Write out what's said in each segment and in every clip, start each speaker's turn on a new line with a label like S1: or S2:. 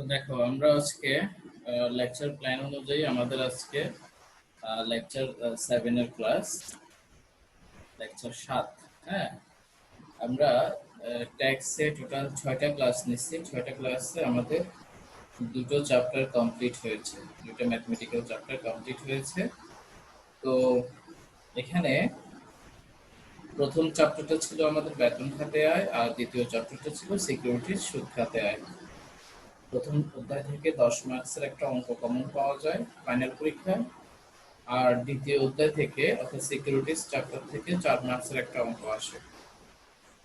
S1: তো দেখো আমরা আজকে লেকচার প্ল্যান অনুযায়ী আমাদের আজকে লেকচার 7 এর ক্লাস, লেকচার 7। হ্যাঁ, আমরা ট্যাক্সে টোটাল 6টা ক্লাস নিচ্ছি। 6টা ক্লাসে আমাদের দুটো চ্যাপ্টার কমপ্লিট হয়েছে, দুটো ম্যাথমেটিক্যাল চ্যাপ্টার কমপ্লিট হয়েছে। তো এখানে প্রথম চ্যাপ্টারটা ছিল আমাদের বেতন খাতে আয়, আর দ্বিতীয় চ্যাপ্টারটা ছিল সিকিউরিটির সুদ খাতে আয়। প্রথম অধ্যায় থেকে 10 মার্কসের একটা অঙ্ক কমন পাওয়া যায় ফাইনাল পরীক্ষায়, আর দ্বিতীয় অধ্যায় থেকে অর্থাৎ সিকিউরিটিজ চ্যাপ্টার থেকে 4 মার্কসের একটা অঙ্ক আসে,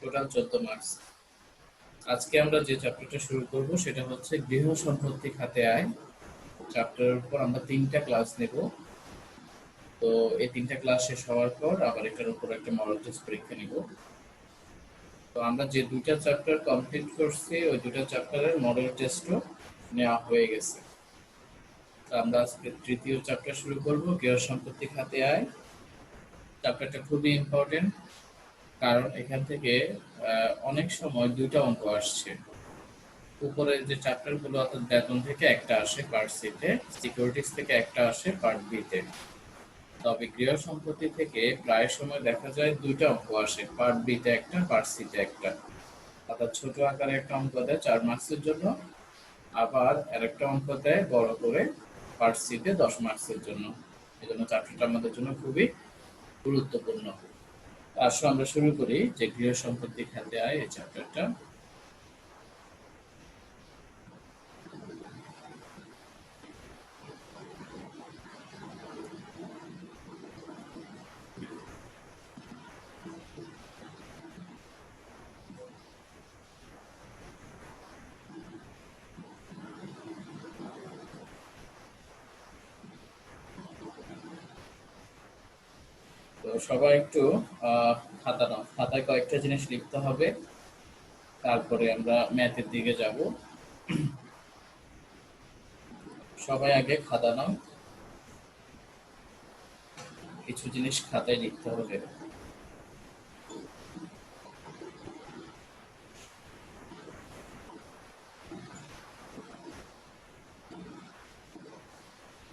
S1: টোটাল 14 মার্কস। আজকে আমরা যে চ্যাপ্টারটা শুরু করব সেটা হচ্ছে গৃহ সম্পত্তি খাতে আয়। চ্যাপ্টারের উপর আমরা 3টা ক্লাস নেব। তো এই 3টা ক্লাস শেষ হওয়ার পর আবার এটার উপর একটা মডেল টেস্ট পরীক্ষা নিব। তো আমরা যে দুইটা চ্যাপ্টার কমপ্লিট করছি ওই দুটো চ্যাপ্টারের মডেল টেস্টও নেওয়া হয়ে গেছে। আমরা আজকে তৃতীয় চ্যাপ্টার শুরু করব, গৃহ সম্পত্তি খাতে আয়। চ্যাপ্টারটা খুবই ইম্পর্টেন্ট, কারণ এখান থেকে অনেক সময় দুইটা অঙ্ক আসছে। উপরের যে চ্যাপ্টারগুলো অর্থাৎ বেতন থেকে একটা আসে পার্ট সিতে, সিকিউরিটিজ থেকে একটা আসে পার্ট বিতে। তবে গৃহ সম্পত্তি থেকে প্রায় সময় দেখা যায় দুইটা অঙ্ক আসে, পার্ট বিতে একটা, পার্ট সিতে একটা। অর্থাৎ ছোট আকারে একটা অঙ্ক দেয় 4 মার্কসের জন্য, আবার আরেকটা অঙ্ক দেয় বড় করে পার্ট সিতে 10 মার্কসের জন্য। এই জন্য চ্যাপ্টারটা আমাদের জন্য খুবই গুরুত্বপূর্ণ। আসো আমরা শুরু করি যে গৃহ সম্পত্তি খাতে আয় এই চ্যাপ্টারটা। তো সবাই একটু খাতা নাও, খাতায় কয়েকটা জিনিস লিখতে হবে, তারপরে আমরা ম্যাথের দিকে যাব। সবাই আগে খাতা নাও, কিছু জিনিস খাতায় লিখতে হবে।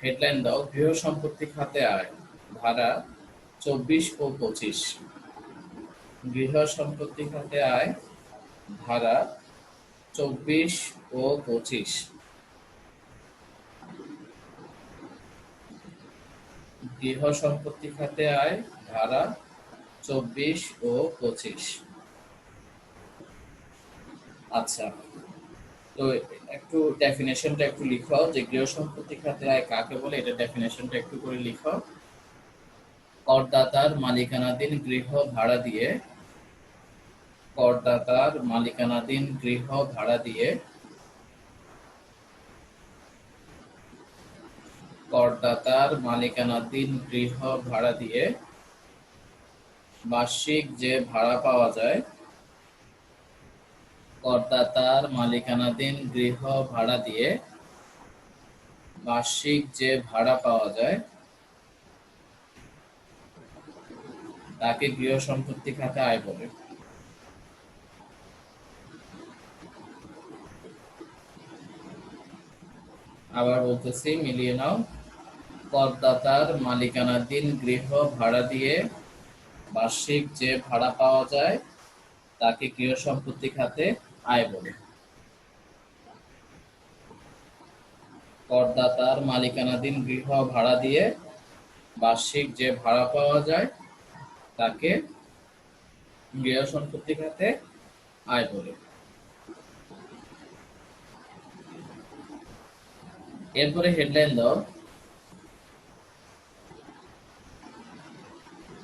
S1: হেডলাইন দাও, গৃহ সম্পত্তি খাতে আয় ধারা 24 ও 25। গৃহ সম্পত্তি খাতে আয় ধারা 24 ও 25। গৃহ সম্পত্তি খাতে আয় ধারা 24 ও 25। আচ্ছা, তো একটু ডেফিনেশনটা একটু লিখাও যে গৃহ সম্পত্তি খাতে আয় কাকে বলে, এটা ডেফিনেশনটা একটু করে লিখাও। করদাতার মালিকানাধীন গৃহ ভাড়া দিয়ে, করদাতার মালিকানাধীন গৃহ ভাড়া দিয়ে, করদাতার মালিকানাধীন গৃহ ভাড়া দিয়ে বার্ষিক যে ভাড়া পাওয়া যায়, করদাতার মালিকানাধীন গৃহ ভাড়া দিয়ে বার্ষিক যে ভাড়া পাওয়া যায় তাকে গৃহ সম্পত্তি খাতে আয় বলে। আবার বলতেছি, মিলিয়ে নাও। করদাতার মালিকানাধীন গৃহ ভাড়া দিয়ে বার্ষিক যে ভাড়া পাওয়া যায় তাকে গৃহ সম্পত্তি খাতে আয় বলে। করদাতার মালিকানাধীন গৃহ ভাড়া দিয়ে বার্ষিক যে ভাড়া পাওয়া যায় তাকে গৃহ সম্পত্তি খাতে আয় বলে। এরপরে হেডলাইন দাও,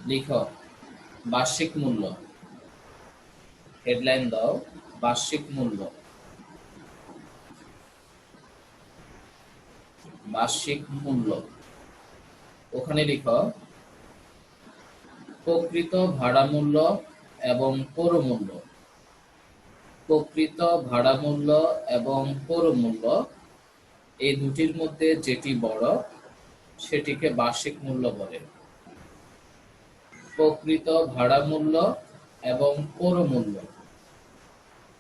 S1: লিখো বার্ষিক মূল্য। হেডলাইন দাও বার্ষিক মূল্য। বার্ষিক মূল্য ওখানে লিখো প্রকৃত ভাড়া মূল্য এবং পৌর মূল্য। প্রকৃত ভাড়া মূল্য এবং পৌর মূল্য এই দুটির মধ্যে যেটি বড় সেটিকে বার্ষিক মূল্য বলে। প্রকৃত ভাড়া মূল্য এবং পৌর মূল্য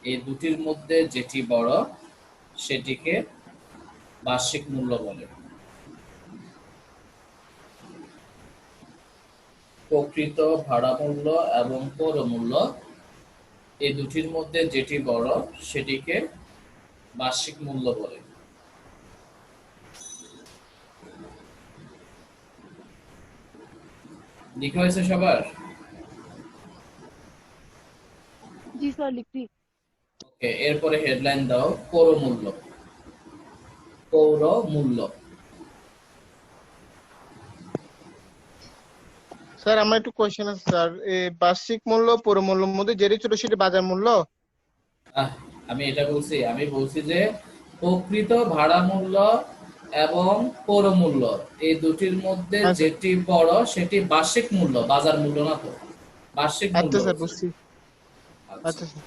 S1: এই দুটির মধ্যে যেটি বড় সেটিকে বার্ষিক মূল্য বলে। প্রকৃত ভাড়া মূল্য এবং পৌর মূল্য এই দুটির মধ্যে যেটি বড় সেটিকে বার্ষিক মূল্য বলে। লিখা হয়েছে সবার?
S2: জি স্যার লিখছি।
S1: ওকে, এরপরে হেডলাইন দাও পৌর মূল্য। পৌর মূল্য
S3: স্যার আমার একটু কোয়েশ্চেন আছে স্যার, এই বার্ষিক মূল্য পৌর মূল্যের মধ্যে যেটি ছোট সেটি বাজার মূল্য।
S1: আমি এটা বলছি, আমি বলছি যে প্রকৃত ভাড়া মূল্য এবং পৌর মূল্য এই দুটির মধ্যে
S3: হ্যাঁ স্যার।
S1: যেটি বড় সেটি বার্ষিক মূল্য, বাজার মূল্য না তো, বার্ষিক মূল্য
S3: আচ্ছা স্যার
S1: হচ্ছে।
S3: বুঝছি।
S1: আচ্ছা,
S3: আচ্ছা স্যার।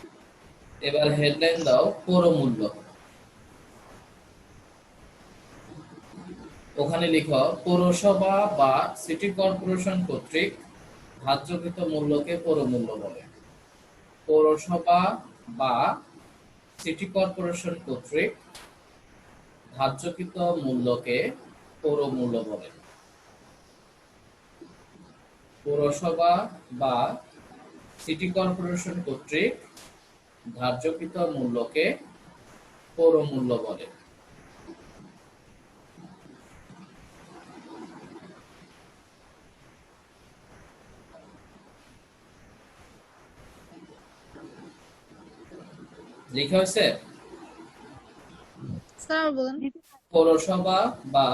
S1: এবার হেডলাইন দাও পৌর মূল্য। ওখানে লিখো পৌরসভা বা সিটি কর্পোরেশন কর্তৃক ধার্যকৃত মূল্যকে পৌর মূল্য বলে। পৌরসভা বা সিটি কর্পোরেশন কর্তৃক ধার্যকৃত মূল্যকে পৌর মূল্য বলে। পৌরসভা বা সিটি কর্পোরেশন কর্তৃক ধার্যকৃত মূল্যকে পৌর মূল্য বলে। লেখা হয়েছে?
S4: স্যার বলেন।
S1: পৌরসভা বা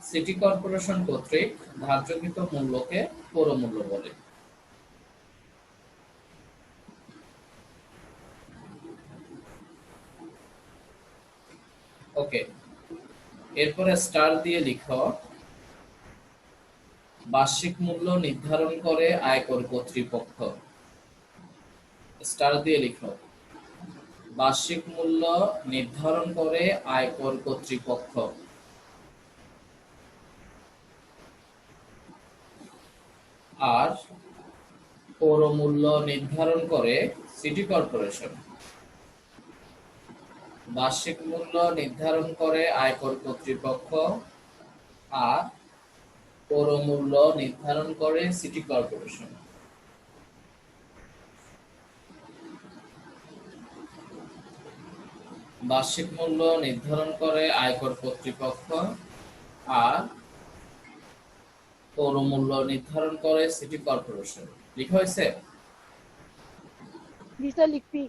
S1: সিটি কর্পোরেশন কর্তৃক ধার্যকৃত মূল্যকে পৌর মূল্য বলে। ওকে, এরপরে স্টার দিয়ে লিখো বার্ষিক মূল্য নির্ধারণ করে আয়কর কর্তৃপক্ষ। স্টার দিয়ে লিখো বার্ষিক মূল্য নির্ধারণ করে আয়কর কর্তৃপক্ষ। আর পৌর মূল্য নির্ধারণ করে সিটি কর্পোরেশন। বার্ষিক মূল্য নির্ধারণ করে আয়কর কর্তৃপক্ষ আর পৌর মূল্য নির্ধারণ করে সিটি কর্পোরেশন। বার্ষিক মূল্য নির্ধারণ করে আয়কর কর্তৃপক্ষ আর পৌর মূল্য নির্ধারণ করে সিটি কর্পোরেশন। লেখা হয়েছে?
S2: জি স্যার লিখছি।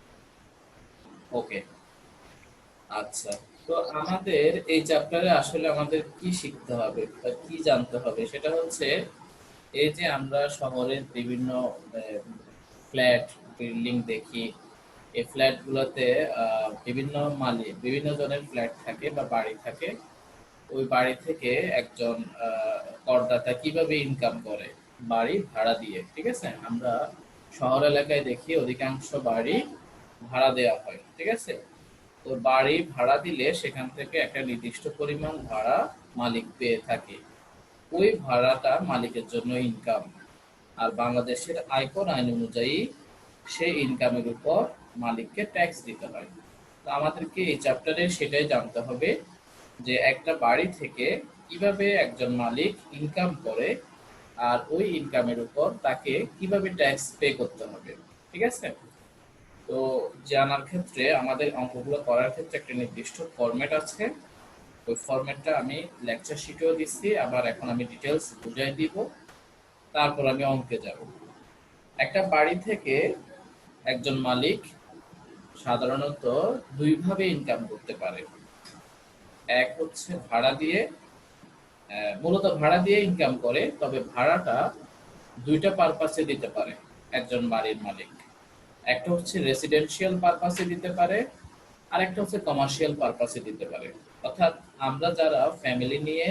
S1: ওকে, আচ্ছা। তো আমাদের এই চ্যাপ্টারে আসলে আমাদের কি শিখতে হবে বা কি জানতে হবে সেটা হচ্ছে এই যে আমরা শহরের বিভিন্ন ফ্ল্যাট বিল্ডিং দেখি, এই ফ্ল্যাট গুলোতে বিভিন্ন মালিক, বিভিন্ন জনের ফ্ল্যাট থাকে বা বাড়ি থাকে। ওই বাড়ি থেকে একজন করদাতা কিভাবে ইনকাম করে বাড়ি ভাড়া দিয়ে, ঠিক আছে? আমরা শহর এলাকায় দেখি অধিকাংশ বাড়ি ভাড়া দেওয়া হয়, ঠিক আছে? তো বাড়ি ভাড়া দিলে সেখান থেকে একটা নির্দিষ্ট পরিমাণ ভাড়া মালিক পেয়ে থাকে। ওই ভাড়াটা মালিকের জন্য ইনকাম। আর বাংলাদেশের আয়কর আইন অনুযায়ী সেই ইনকামের উপর মালিককে ট্যাক্স দিতে হয়। তো আমাদেরকে এই চ্যাপ্টারে সেটাই জানতে হবে যে একটা বাড়ি থেকে কিভাবে একজন মালিক ইনকাম করে আর ওই ইনকামের উপর তাকে কিভাবে ট্যাক্স পে করতে হবে, ঠিক আছে? তো জানার ক্ষেত্রে আমাদের অঙ্কগুলো করার ক্ষেত্রে একটা নির্দিষ্ট ফরম্যাট আছে। ওই ফরম্যাটটা আমি লেকচার শিটেও দিচ্ছি, আবার এখন আমি ডিটেলস বুঝাই দিব, তারপর আমি অঙ্কে যাব। একটা বাড়ি থেকে একজন মালিক সাধারণত দুইভাবে ইনকাম করতে পারে। এক হচ্ছে ভাড়া দিয়ে, মূলত ভাড়া দিয়ে ইনকাম করে, তবে ভাড়াটা দুইটা পারপাসে দিতে পারে একজন বাড়ির মালিক। একটা হচ্ছে রেসিডেন্সিয়াল পারপাসে দিতে পারে, আর একটা হচ্ছে কমার্শিয়াল পারপাসে দিতে পারে। অর্থাৎ আমরা যারা ফ্যামিলি নিয়ে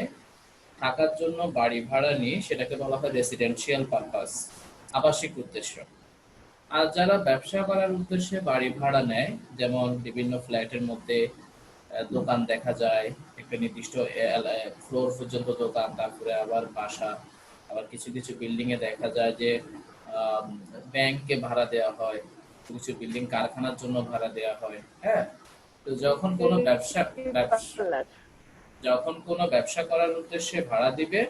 S1: থাকার জন্য বাড়ি ভাড়া নিই সেটাকে বলা হয় রেসিডেন্সিয়াল পারপাস, আবাসিক উদ্দেশ্য। আর যারা ব্যবসা করার উদ্দেশ্যে বাড়ি ভাড়া নেয়, যেমন বিভিন্ন ফ্ল্যাটের মধ্যে দোকান দেখা যায়, একটা নির্দিষ্ট ফ্লোর পর্যন্ত দোকান, তারপরে আবার বাসা, আবার কিছু কিছু বিল্ডিং এ দেখা যায় যে ব্যাংকে ভাড়া দেওয়া হয়, কিছু বিল্ডিং কারখানার জন্য ভাড়া দেওয়া হয়। হ্যাঁ, তো যখন কোনো ব্যবসা করার উদ্দেশ্যে ভাড়া দিবে,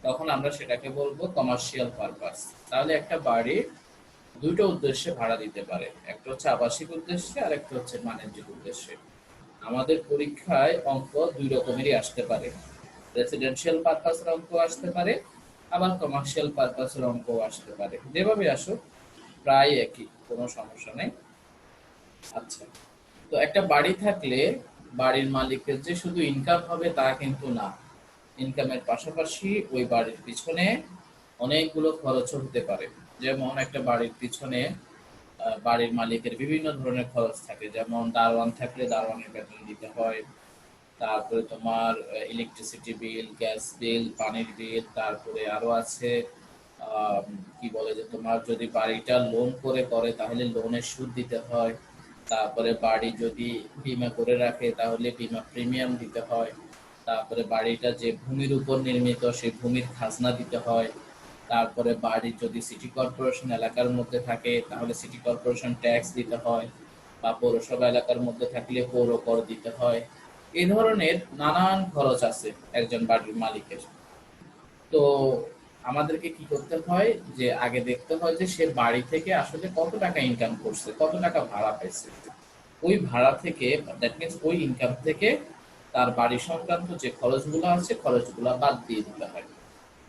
S1: তখন আমরা সেটাকে বলবো কমার্শিয়াল পারপাস। তাহলে একটা বাড়ি দুটো উদ্দেশ্যে ভাড়া দিতে পারে, একটা হচ্ছে আবাসিক উদ্দেশ্যে আর একটা হচ্ছে বাণিজ্যিক উদ্দেশ্যে। আমাদের পরীক্ষায় অঙ্ক দুই রকমেরই আসতে পারে, রেসিডেন্সিয়াল পারপাসের অঙ্ক আসতে পারে, আবার কমার্শিয়াল পারপাসের অঙ্ক আসতে পারে। যেভাবে আসুক প্রায় একই, কোনো সমস্যা নেই। আচ্ছা, তো একটা বাড়ি থাকলে বাড়ির মালিকের যে শুধু ইনকাম হবে তা কিন্তু না, ইনকামের পাশাপাশি ওই বাড়ির পিছনে অনেকগুলো খরচও হতে পারে। যেমন একটা বাড়ির পিছনে বাড়ির মালিকের বিভিন্ন ধরনের খরচ থাকে, যেমন দারোয়ান থাকলে দারোয়ানের বেতন দিতে হয়, তারপরে তোমার ইলেকট্রিসিটি বিল, গ্যাস বিল, পানির বিল, তারপরে আরো আছে কি বলে যে তোমার যদি বাড়িটা লোন করে তাহলে লোনের সুদ দিতে হয়, তারপরে বাড়ি যদি বীমা করে রাখে তাহলে বীমা প্রিমিয়াম দিতে হয়, তারপরে বাড়িটা যে ভূমির উপর নির্মিত সেই ভূমির খাজনা দিতে হয়, তারপরে বাড়ি যদি সিটি কর্পোরেশন এলাকার মধ্যে থাকে তাহলে সিটি কর্পোরেশন ট্যাক্স দিতে হয়, বা পৌরসভা এলাকার মধ্যে থাকলে পৌর কর দিতে হয়। এই ধরনের নানান খরচ আছে একজন বাড়ির মালিকের। তো আমাদেরকে কি করতে হয়, যে আগে দেখতে হয় যে সে বাড়ি থেকে আসলে কত টাকা ইনকাম করছে, কত টাকা ভাড়া পাইছে। ওই ভাড়া থেকে, দ্যাট মিনস ওই ইনকাম থেকে তার বাড়ি সংক্রান্ত যে খরচগুলো আছে খরচগুলো বাদ দিয়ে দিতে হয়।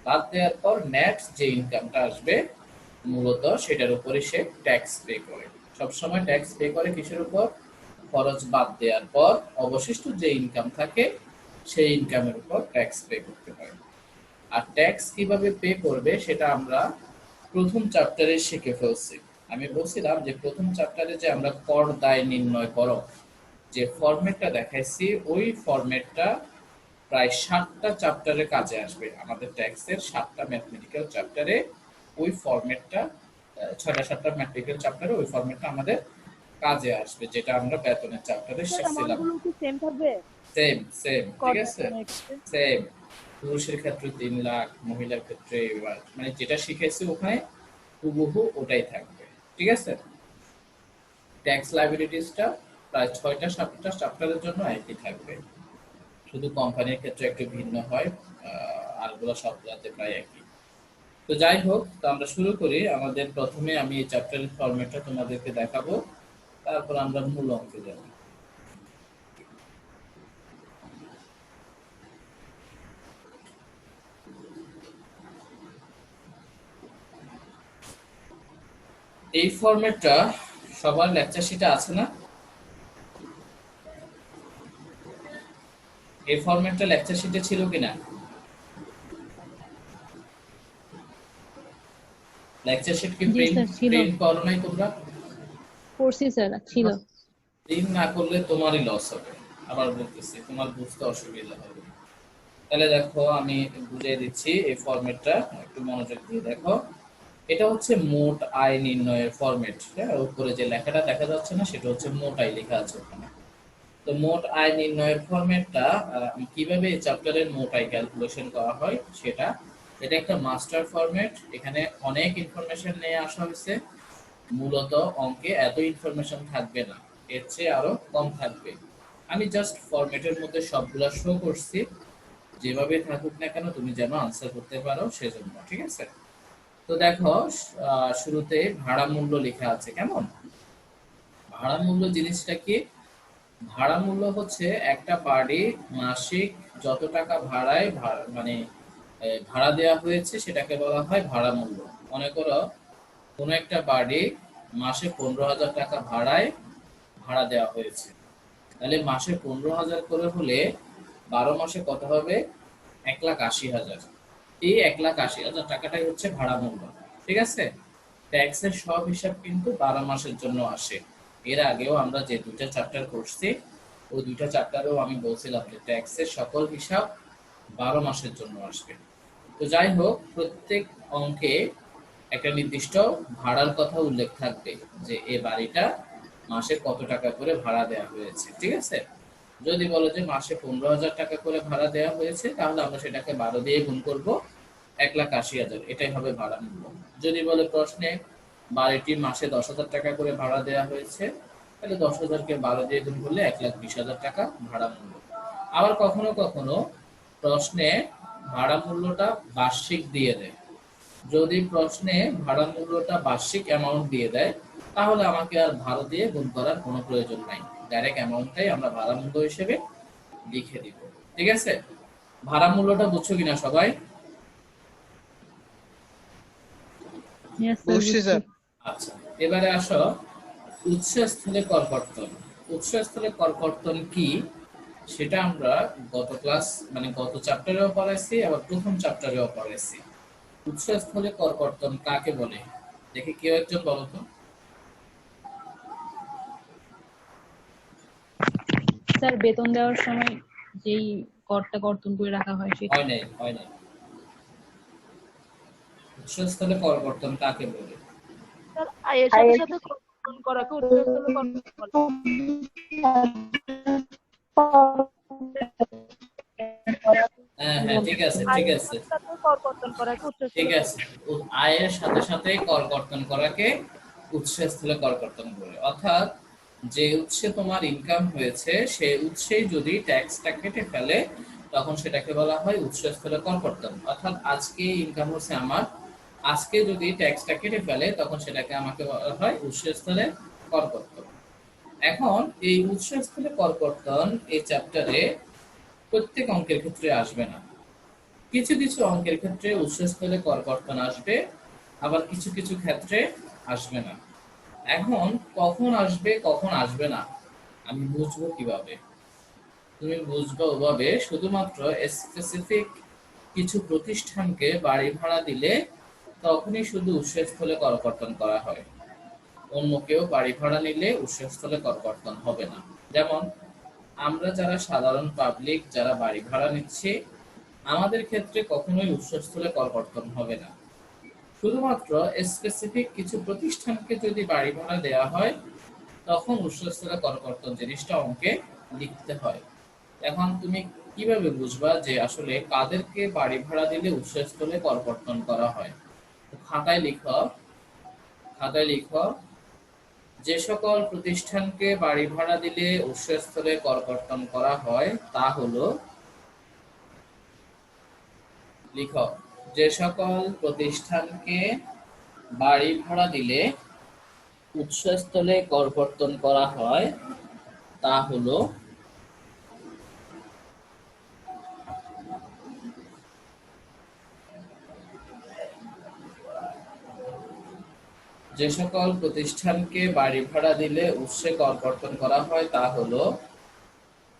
S1: বাদ দেওয়ার পর নেট যে ইনকামটা আসবে মূলত সেটার উপরে সে ট্যাক্স পে করে। সবসময় ট্যাক্স পে করে কিসের উপর? খরচ বাদ দেওয়ার পর অবশিষ্ট যে ইনকাম থাকে সেই ইনকামের উপর ট্যাক্স পে করতে হয়। আর ট্যাক্স কিভাবে পে করবে সেটা আমরা প্রথম চ্যাপ্টারে শিখে ফেলছি। আমি বলছিলাম যে প্রথম চ্যাপ্টারে যে আমরা কর দায় নির্ণয় করো যে ফরম্যাটটা দেখাইছি, ওই ফরম্যাটটা প্রায় 7টা চ্যাপ্টারে কাজে আসবে। আমাদের ট্যাক্সের 7টা ম্যাথমেটিক্যাল চ্যাপ্টারে ওই ফরম্যাটটা, 6টা-7টা ম্যাথমেটিক্যাল চ্যাপ্টারে ওই ফরম্যাটটা আমাদের কাজে আসবে, যেটা আমরা বেতনের চ্যাপ্টারে
S2: স্যার
S1: শিখছিলাম।
S2: অ্যামাউন্টগুলো কি সেম থাকবে?
S1: সেম সেম, ঠিক আছে,
S2: নেক্সট
S1: সেম। পুরুষের ক্ষেত্রে 3 লাখ, মহিলার ক্ষেত্রে মানে যেটা শিখেছি ওখানে হুবহু ওটাই থাকবে, ঠিক আছে। ট্যাক্স লায়াবিলিটিসটা প্রায় 6টা-7টা চ্যাপ্টারের জন্য একই থাকবে, শুধু কোম্পানির ক্ষেত্রে একটু ভিন্ন হয়, আরগুলো সবগুলোতে প্রায় একই। তো যাই হোক, তো আমরা শুরু করি। আমাদের প্রথমে আমি এই চ্যাপ্টারের ফরম্যাটটা তোমাদেরকে দেখাবো, তারপর আমরা মূল অঙ্কে যাব। এই ফরম্যাটটা সবার লেকচার শিটে আছে না? এই ফরম্যাটটা লেকচার শিটে ছিল কিনা? লেকচার শিট কি
S2: জি স্যার ছিল,
S1: প্রিন্ট করো নাই তোমরা?
S2: করছি স্যার ছিল।
S1: প্রিন্ট না করলে তোমারই লস হবে। আবার বলতেছি, তোমার বুঝতে অসুবিধা হবে। তাহলে দেখো আমি বুঝিয়ে দিচ্ছি এই ফরম্যাটটা, একটু মনোযোগ দিয়ে দেখো। এটা হচ্ছে মোট আয় নির্ণয়ের ফরম্যাট। হ্যাঁ, উপরে যে লেখাটা দেখা যাচ্ছে না সেটা হচ্ছে মোট আয় লেখা আছে ওখানে। তো মোট আয় নির্ণয়ের ফরম্যাটটা কিভাবে এই চ্যাপ্টারের মোট আয় ক্যালকুলেশন করা হয় সেটা, এটা একটা মাস্টার ফরম্যাট। এখানে অনেক ইনফরমেশন নিয়ে আসা হয়েছে। মূলত অঙ্কে এত ইনফরমেশন থাকবে না, এর চেয়ে আরো কম থাকবে। আমি জাস্ট ফরম্যাটের মধ্যে সবগুলা শো করছি, যেভাবে থাকুক না কেন তুমি যেন আনসার করতে পারো সেজন্য, ঠিক আছে। তো দেখো, শুরুতে ভাড়া মূল্য লেখা আছে। কেমন? ভাড়া মূল্য জিনিসটা কি? ভাড়া মূল্য হচ্ছে একটা বাড়ি মাসিক যত টাকা ভাড়ায় মানে ভাড়া দেওয়া হয়েছে সেটাকে বলা হয় ভাড়া মূল্য। মনে করো কোনো একটা বাড়ি মাসে 15,000 টাকা ভাড়ায় ভাড়া দেওয়া হয়েছে, তাহলে মাসে 15,000 করে হলে 12 মাসে কত হবে? 1,80,000। এই 1,80,000 টাকাটাই হচ্ছে ভাড়া মূল্য, ঠিক আছে। ট্যাক্সের সব হিসাব কিন্তু 12 মাসের জন্য আসে। এর আগেও আমরা যে দুইটা চ্যাপ্টার করছি ওই দুইটা চ্যাপ্টারেও আমি বলছিলাম যে ট্যাক্সের সকল হিসাব 12 মাসের জন্য আসবে। তো যাই হোক, প্রত্যেক অঙ্কে একটা নির্দিষ্ট ভাড়ার কথা উল্লেখ থাকবে যে এই বাড়িটা মাসে কত টাকা করে ভাড়া দেওয়া হয়েছে, ঠিক আছে। যদি বলো যে মাসে 15,000 টাকা করে ভাড়া দেওয়া হয়েছে, তাহলে আমরা সেটাকে 12 দিয়ে গুণ করব, 1,80,000, এটাই হবে ভাড়া মূল্য। যদি বলে প্রশ্নে বাড়িটি মাসে 10,000 টাকা করে ভাড়া দেওয়া হয়েছে, তাহলে 10,000-কে 12 দিয়ে গুণ করলে 1,20,000 টাকা ভাড়া মূল্য। আবার কখনো কখনো প্রশ্নে ভাড়া মূল্যটা বার্ষিক দিয়ে দেয়। যদি প্রশ্নে ভাড়া মূল্যটা বার্ষিক অ্যামাউন্ট দিয়ে দেয়, তাহলে আমাকে আর ভাড়া দিয়ে গুণ করার কোনো প্রয়োজন নাই, ডাইরেক্ট অ্যামাউন্টটাই আমরা ভাড়া মূল্য হিসেবে লিখে দিব। ঠিক আছে, ভাড়া মূল্যটা বুঝছো কিনা সবাই?
S2: Yes, sir,
S3: বুঝছি স্যার।
S1: আচ্ছা, এবারে আসো উৎসস্থলে করকর্তন। উৎসস্থলে করকর্তন কি সেটা আমরা গত ক্লাস মানে গত চ্যাপ্টারেও পড়াইছি, আবার প্রথম চ্যাপ্টারেও পড়াইছি। উৎসস্থলে করকর্তন কাকে বলে দেখি কেউ একজন বলো তো।
S2: স্যার বেতন দেওয়ার সময় যেই করটা কর্তন করে রাখা হয় সেটা।
S1: হয় নাই। উৎসস্থলে করকর্তন কাকে বলে?
S4: স্যার আয়ের সাথে সাথে কর্তন করাকে উৎসস্থলে কর্তন বলে।
S1: হ্যাঁ ঠিক আছে
S4: আয়ের সাথে কর্তন করাকে
S1: ঠিক
S4: উৎসস্থলে
S1: আছে। আয়ের সাথে সাথে কর কর্তন করাকে উৎসস্থলে কর কর্তন বলে। অর্থাৎ যে উৎসে তোমার ইনকাম হয়েছে সেই উৎসেই যদি ট্যাক্সটা কেটে ফেলে তখন সেটাকে বলা হয় উৎসস্থলে কর কর্তন। অর্থাৎ আজকে ইনকাম হচ্ছে আমার, আজকে যদি ট্যাক্সটা কেটে ফেলে তখন সেটাকে আমাকে বলা হয় উৎসস্থলে কর কর্তন। এখন এই উৎসস্থলে কর কর্তন এই চ্যাপ্টারে প্রত্যেক অঙ্কের ক্ষেত্রে আসবে না। কিছু কিছু অঙ্কের ক্ষেত্রে উৎসস্থলে করকর্তন আসবে, আবার কিছু কিছু ক্ষেত্রে আসবে না। এখন কখন আসবে কখন আসবে না আমি বুঝবো কিভাবে? তুমি বুঝবে ওভাবে, শুধুমাত্র স্পেসিফিক কিছু প্রতিষ্ঠানকে বাড়ি ভাড়া দিলে তখনই শুধু উৎসস্থলে করকর্তন করা হয়, অন্য কেউ বাড়ি ভাড়া নিলে উৎসস্থলে করকর্তন হবে না। যেমন আমরা যারা সাধারণ পাবলিক যারা বাড়ি ভাড়া নিচ্ছি আমাদের ক্ষেত্রে কখনোই উৎসস্থলে করকর্তন হবে না। শুধুমাত্র স্পেসিফিক কিছু প্রতিষ্ঠানকে যদি বাড়ি ভাড়া দেওয়া হয় তখন উৎসস্থলে করকর্তন জিনিসটা অঙ্কে লিখতে হয়। এখন তুমি কিভাবে বুঝবা যে আসলে কাদেরকে বাড়ি ভাড়া দিলে উৎসস্থলে করকর্তন করা হয়? খাতায় লিখো যে সকল প্রতিষ্ঠানকে বাড়ি ভাড়া দিলে উৎসস্থলে করকর্তন করা হয় তা হলো, লিখো যে সকল প্রতিষ্ঠানকে বাড়ি ভাড়া দিলে উৎসস্থলে করকর্তন করা হয় তা হলো, যে সকল প্রতিষ্ঠানকে বাড়ি ভাড়া দিলে উৎসে করকর্তন করা হয় তা হলো,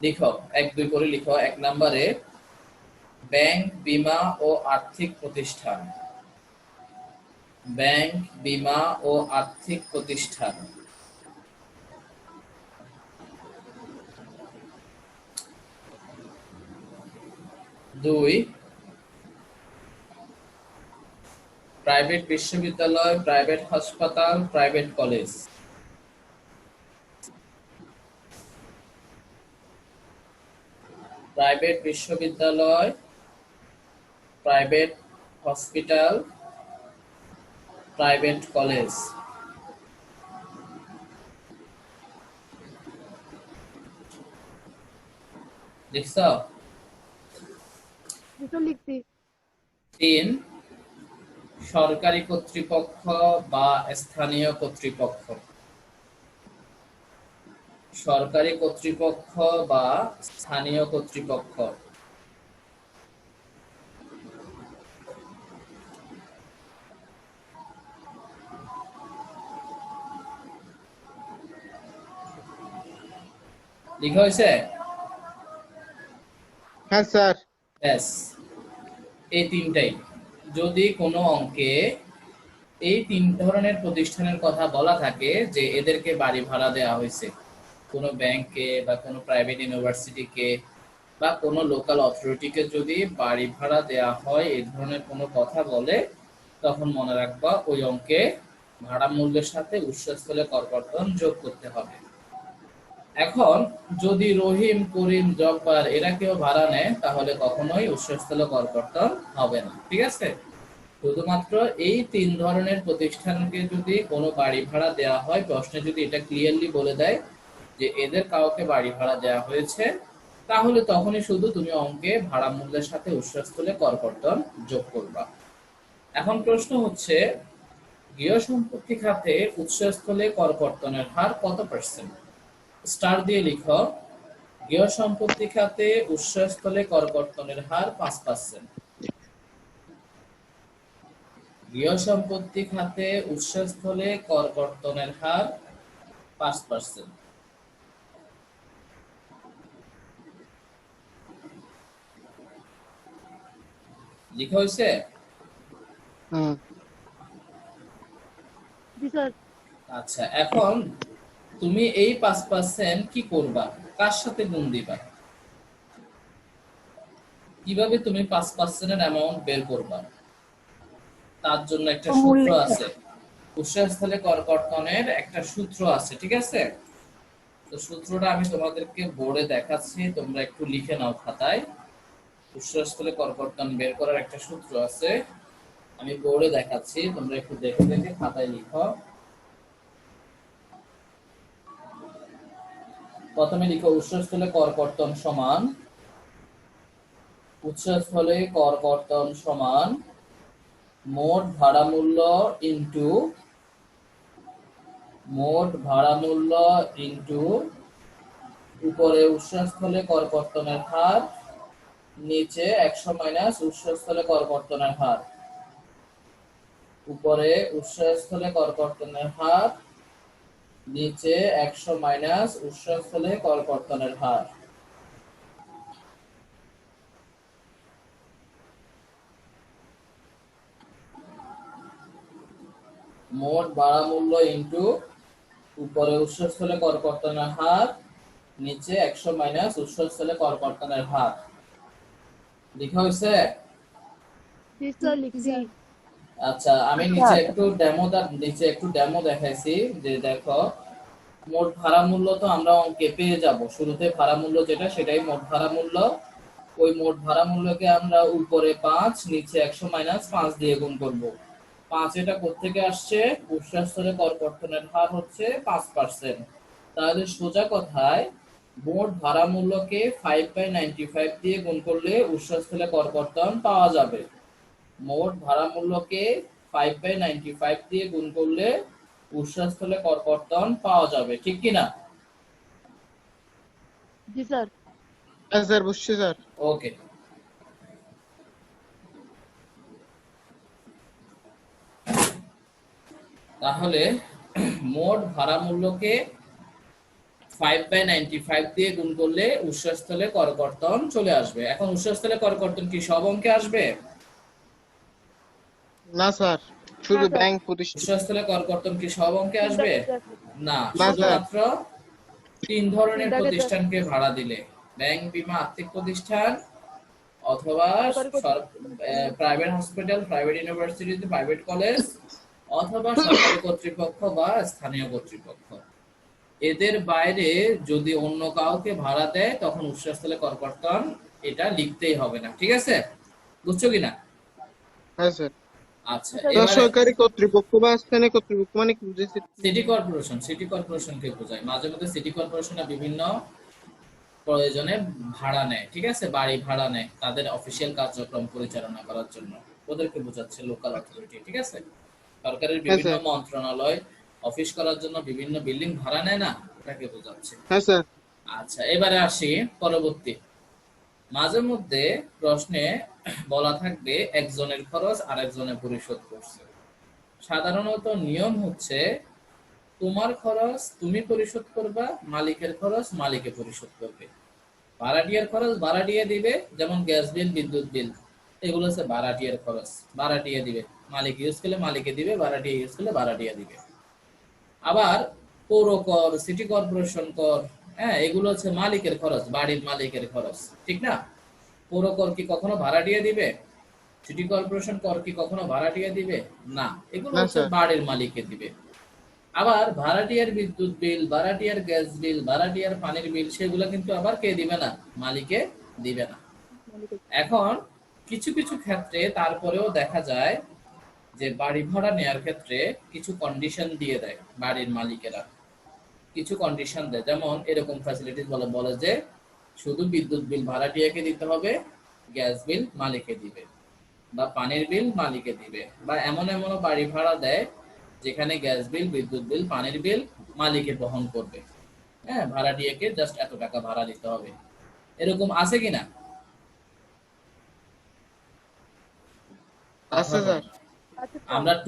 S1: লিখো 1 2 করে লিখো। 1 নম্বরে ব্যাংক, বীমা ও আর্থিক প্রতিষ্ঠান। ব্যাংক, বীমা ও আর্থিক প্রতিষ্ঠান। 2 প্রাইভেট বিশ্ববিদ্যালয়, প্রাইভেট হাসপাতাল, প্রাইভেট কলেজ। প্রাইভেট বিশ্ববিদ্যালয়, প্রাইভেট হসপিটাল, প্রাইভেট কলেজ। লিখছ?
S4: লিখছি।
S1: 3 সরকারি কর্তৃপক্ষ বা স্থানীয় কর্তৃপক্ষ। সরকারি কর্তৃপক্ষ বা স্থানীয় কর্তৃপক্ষ। লিখা হয়েছে?
S3: হ্যাঁ স্যার।
S1: ব্যাস, এই তিনটাই। যদি কোনো অঙ্কে এই 3 ধরনের প্রতিষ্ঠানের কথা বলা থাকে যে এদেরকে বাড়ি ভাড়া দেওয়া হয়েছে, কোনো ব্যাংকে বা কোনো প্রাইভেট ইউনিভার্সিটিকে বা কোনো লোকাল অথরিটিকে যদি বাড়ি ভাড়া দেওয়া হয় এই ধরনের কোনো কথা বলে, তখন মনে রাখবা ওই অঙ্কে ভাড়া মূল্যের সাথে উৎসস্থলে করকর্তন যোগ করতে হবে। এখন যদি রহিম, করিম, জব্বার এরা কেউ ভাড়া নেয় তাহলে কখনোই উৎসস্থলে করকর্তন হবে না। ঠিক আছে, শুধুমাত্র এই 3 ধরনের প্রতিষ্ঠানকে যদি কোনো বাড়ি ভাড়া দেওয়া হয়, প্রশ্নে যদি এটা ক্লিয়ারলি বলে দেয় যে এদের কাউকে বাড়ি ভাড়া দেওয়া হয়েছে, তাহলে তখনই শুধু তুমি অঙ্কে ভাড়া মূল্যের সাথে উৎসস্থলে করকর্তন যোগ করবা। এখন প্রশ্ন হচ্ছে, গৃহ সম্পত্তি খাতে উৎসস্থলে করকর্তনের হার কত পার্সেন্ট? স্টার দিয়ে লিখো, গৃহ সম্পত্তি খাতে উৎসস্থলে করকর্তনের হার 5%। গৃহ সম্পত্তি খাতে উৎসস্থলে করকর্তনের হার 5%। লিখা হয়েছে?
S3: হুম।
S4: জি স্যার।
S1: আচ্ছা, এখন তুমি এই 5% কি করবা, কার সাথে গুণ দিবা, কিভাবে তুমি 5%-এর অ্যামাউন্ট বের করবা? তার জন্য একটা সূত্র আছে, উৎসস্থলে করকর্তনের একটা সূত্র আছে, ঠিক আছে? তো সূত্রটা আমি তোমাদেরকে বোর্ডে দেখাচ্ছি, তোমরা একটু লিখে নাও খাতায়। উৎসস্থলে করকর্তন বের করার একটা সূত্র আছে, আমি বোর্ডে দেখাচ্ছি, তোমরা একটু দেখে দেখে খাতায় লিখো। প্রথমে লিখো, উৎসস্থলে করকর্তন সমান, উৎসস্থলে করকর্তন সমান মোট ভাড়া মূল্য ইনটু উপরে উৎসস্থলে করকর্তনের হার, নিচে 100 মাইনাস উৎসস্থলে করকর্তনের হার। উপরে উৎসস্থলে করকর্তনের হার, নিচে 100 মাইনাস উৎসস্থলে করকর্তনের হার। মোট ভাড়া মূল্য ইনটু উপরে উৎসস্থলে করকর্তনের হার, নিচে 100 মাইনাস উৎসস্থলে করকর্তনের হার। লেখা হয়েছে?
S4: জি স্যার লিখছি।
S1: আচ্ছা, আমি নিচে একটু ডেমো দেখাইছি, যে দেখো মোট ভাড়া মূল্য তো আমরা অঙ্কে পেয়ে যাব, শুরুতে ভাড়া মূল্য যেটা সেটাই মোট ভাড়া মূল্য। ওই মোট ভাড়া মূল্যকে আমরা উপরে 5 নিচে 100 মাইনাস 5 দিয়ে গুণ করব। 5 এটা কোত্থেকে আসছে? উৎসস্থলে করকর্তনের হার হচ্ছে 5%। তাহলে সোজা কথায় মোট ভাড়া মূল্যকে 5/95 দিয়ে গুণ করলে উৎসস্থলে করকর্তন পাওয়া যাবে। মোট ভাড়া মূল্যকে 5/95 দিয়ে গুণ করলে উৎসস্থলে করকর্তন পাওয়া যাবে, ঠিক কি না?
S4: জি স্যার।
S3: হ্যাঁ স্যার, বুঝছি স্যার।
S1: ওকে, তাহলে মোট ভাড়া মূল্যকে 5/95 দিয়ে গুণ করলে উৎসস্থলে করকর্তন চলে আসবে। এখন উৎসস্থলে করকর্তন কি সব অঙ্কে আসবে?
S3: না স্যার, শুধু
S4: স্যার।
S3: ব্যাংক প্রতিষ্ঠান।
S1: উৎসস্থলে করকর্তন কি সব অঙ্কে আসবে? না,
S3: না, স্যার।
S1: শুধুমাত্র 3 ধরনের
S4: তিনটাকে
S1: প্রতিষ্ঠানকে ভাড়া দিলে, ব্যাংক, বীমা, আর্থিক প্রতিষ্ঠান, অথবা private hospital, private university, private college, অথবা সরকারি কর্তৃপক্ষ বা স্থানীয় কর্তৃপক্ষ। এদের বাইরে যদি অন্য কাউকে ভাড়া দেয় তখন উৎসস্থলে করকর্তন এটা লিখতেই হবে না, ঠিক আছে? বুঝছো কিনা?
S3: হ্যাঁ স্যার।
S1: আচ্ছা,
S3: তো
S1: এবারে
S3: সরকারি কর্তৃপক্ষ বা স্থানীয় কর্তৃপক্ষ মানে কি বুঝেছি?
S1: সিটি কর্পোরেশনকে বোঝায়। মাঝে মধ্যে সিটি কর্পোরেশনে বিভিন্ন প্রয়োজনে ভাড়া নেয়, ঠিক আছে, বাড়ি ভাড়া নেয় তাদের অফিসিয়াল কার্যক্রম পরিচালনা করার জন্য, ওদেরকে বোঝাচ্ছে লোকাল অথরিটি, ঠিক আছে? সরকারের বিভিন্ন
S3: স্যার।
S1: মন্ত্রণালয় অফিস করার জন্য বিভিন্ন বিল্ডিং ভাড়া নেয় না, ওটাকে বোঝাচ্ছে।
S3: হ্যাঁ স্যার।
S1: আচ্ছা, এবারে আসি পরবর্তী। মাঝে মধ্যে প্রশ্নে বলা থাকবে একজনের খরচ আরেকজনে পরিশোধ করছে। সাধারণত নিয়ম হচ্ছে তোমার খরচ তুমি পরিশোধ করবা, মালিকের খরচ মালিকে পরিশোধ করবে। ভাড়াটিয়ার খরচ ভাড়াটিয়া দিবে, যেমন গ্যাস বিল, বিদ্যুৎ বিল, এগুলো হচ্ছে ভাড়াটিয়ার খরচ, ভাড়াটিয়া দিবে। মালিক ইউজ করলে মালিকে দিবে, ভাড়াটিয়া ইউজ করলে ভাড়াটিয়া দিবে। আবার পৌর কর, সিটি কর্পোরেশন কর, হ্যাঁ, এগুলো হচ্ছে মালিকের খরচ, বাড়ির মালিকের খরচ, ঠিক না? পৌর কর কি কখনো ভাড়াটিয়া দিবে? সিটি কর্পোরেশন কর কি কখনো ভাড়াটিয়া দিবে? না, এগুলো
S3: না,
S1: হচ্ছে
S3: স্যার।
S1: বাড়ির মালিককে দিবে। আবার ভাড়াটিয়ার বিদ্যুৎ বিল, ভাড়াটিয়ার গ্যাস বিল, ভাড়াটিয়ার পানির বিল, সেগুলো কিন্তু আবার কে দিবে না? মালিকে দিবে না। এখন কিছু কিছু ক্ষেত্রে তারপরেও দেখা যায় যে বাড়ি ভাড়া নেওয়ার ক্ষেত্রে কিছু কন্ডিশন দিয়ে দেয় বাড়ির মালিকেরা, কিছু কন্ডিশন দেয়। যেমন এরকম ফ্যাসিলিটিস বলে বলে যে শুধু বিদ্যুৎ বিল ভাড়াটিয়াকে দিতে হবে, গ্যাস বিল মালিকে দিবে, বা পানির বিল মালিকে দিবে, বা এমন এমনও বাড়ি ভাড়া দেয় যেখানে গ্যাস বিল, বিদ্যুৎ বিল, পানির বিল মালিকে বহন করবে। হ্যাঁ, ভাড়াটিয়াকে জাস্ট এত টাকা ভাড়া দিতে হবে। এরকম আছে কিনা?
S3: আছে স্যার।
S4: আচ্ছা
S1: আমরা
S3: স্যার।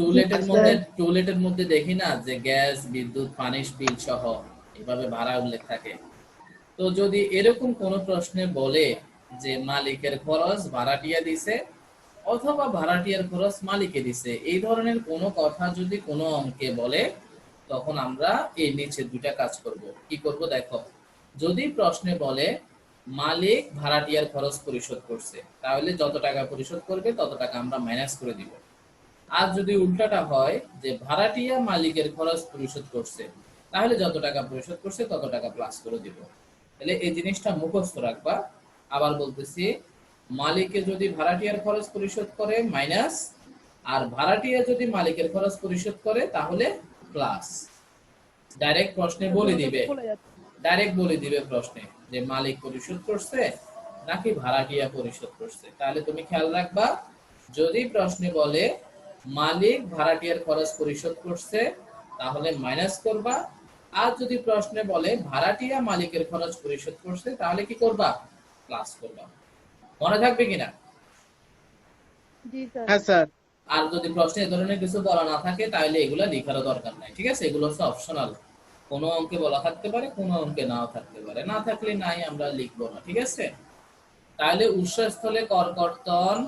S1: টুলেটের মধ্যে দেখি না যে গ্যাস, বিদ্যুৎ, পানির বিল সহ এভাবে ভাড়া উল্লেখ থাকে। তো যদি এরকম কোনো প্রশ্নে বলে যে মালিকের খরচ ভাড়াটিয়া দিছে অথবা ভাড়াটিয়ার খরচ মালিকে দিছে, এই ধরনের কোনো কথা যদি কোনো অঙ্কে বলে, তখন আমরা এই নিচে দুইটা কাজ করব। কি করব দেখো, যদি প্রশ্নে বলে মালিক ভাড়াটিয়ার খরচ পরিশোধ করছে, তাহলে যত টাকা পরিশোধ করবে তত টাকা আমরা মাইনাস করে দিব। আর যদি উল্টাটা হয় যে ভাড়াটিয়া মালিকের খরচ পরিশোধ করছে, তাহলে যত টাকা পরিশোধ করছে তত টাকা প্লাস করে দিব। তাহলে এই জিনিসটা মুখস্থ রাখবা। আবার বলতেছি, মালিকে যদি ভাড়াটিয়ার খরচ পরিশোধ করে মাইনাস, আর ভাড়াটিয়া যদি মালিকের খরচ পরিশোধ করে তাহলে প্লাস। ডাইরেক্ট প্রশ্নে বলে দিবে,
S4: বলে যাচ্ছে।
S1: ডাইরেক্ট বলে দিবে প্রশ্নে যে মালিক পরিশোধ করছে নাকি ভাড়াটিয়া পরিশোধ করছে। তাহলে তুমি খেয়াল রাখবা, যদি প্রশ্নে বলে মালিক ভাড়াটিয়ার খরচ পরিশোধ করছে তাহলে মাইনাস করবা, আর যদি প্রশ্নে বলে ভাড়াটিয়া মালিকের খরচ পরিশোধ করছে তাহলে কি করবা? প্লাস করবা। মনে থাকবে কিনা?
S4: জি স্যার।
S3: হ্যাঁ স্যার।
S1: আর যদি প্রশ্নে এ ধরনের কিছু বলা না থাকে তাহলে এগুলা লেখারও দরকার নাই, ঠিক আছে? এগুলো হচ্ছে অপশনাল। কোনো অঙ্কে বলা থাকতে পারে, কোনো অঙ্কে নাও থাকতে পারে, না থাকলে নাই, আমরা লিখবো না, ঠিক আছে? তাহলে উৎসস্থলে কর কর্তন,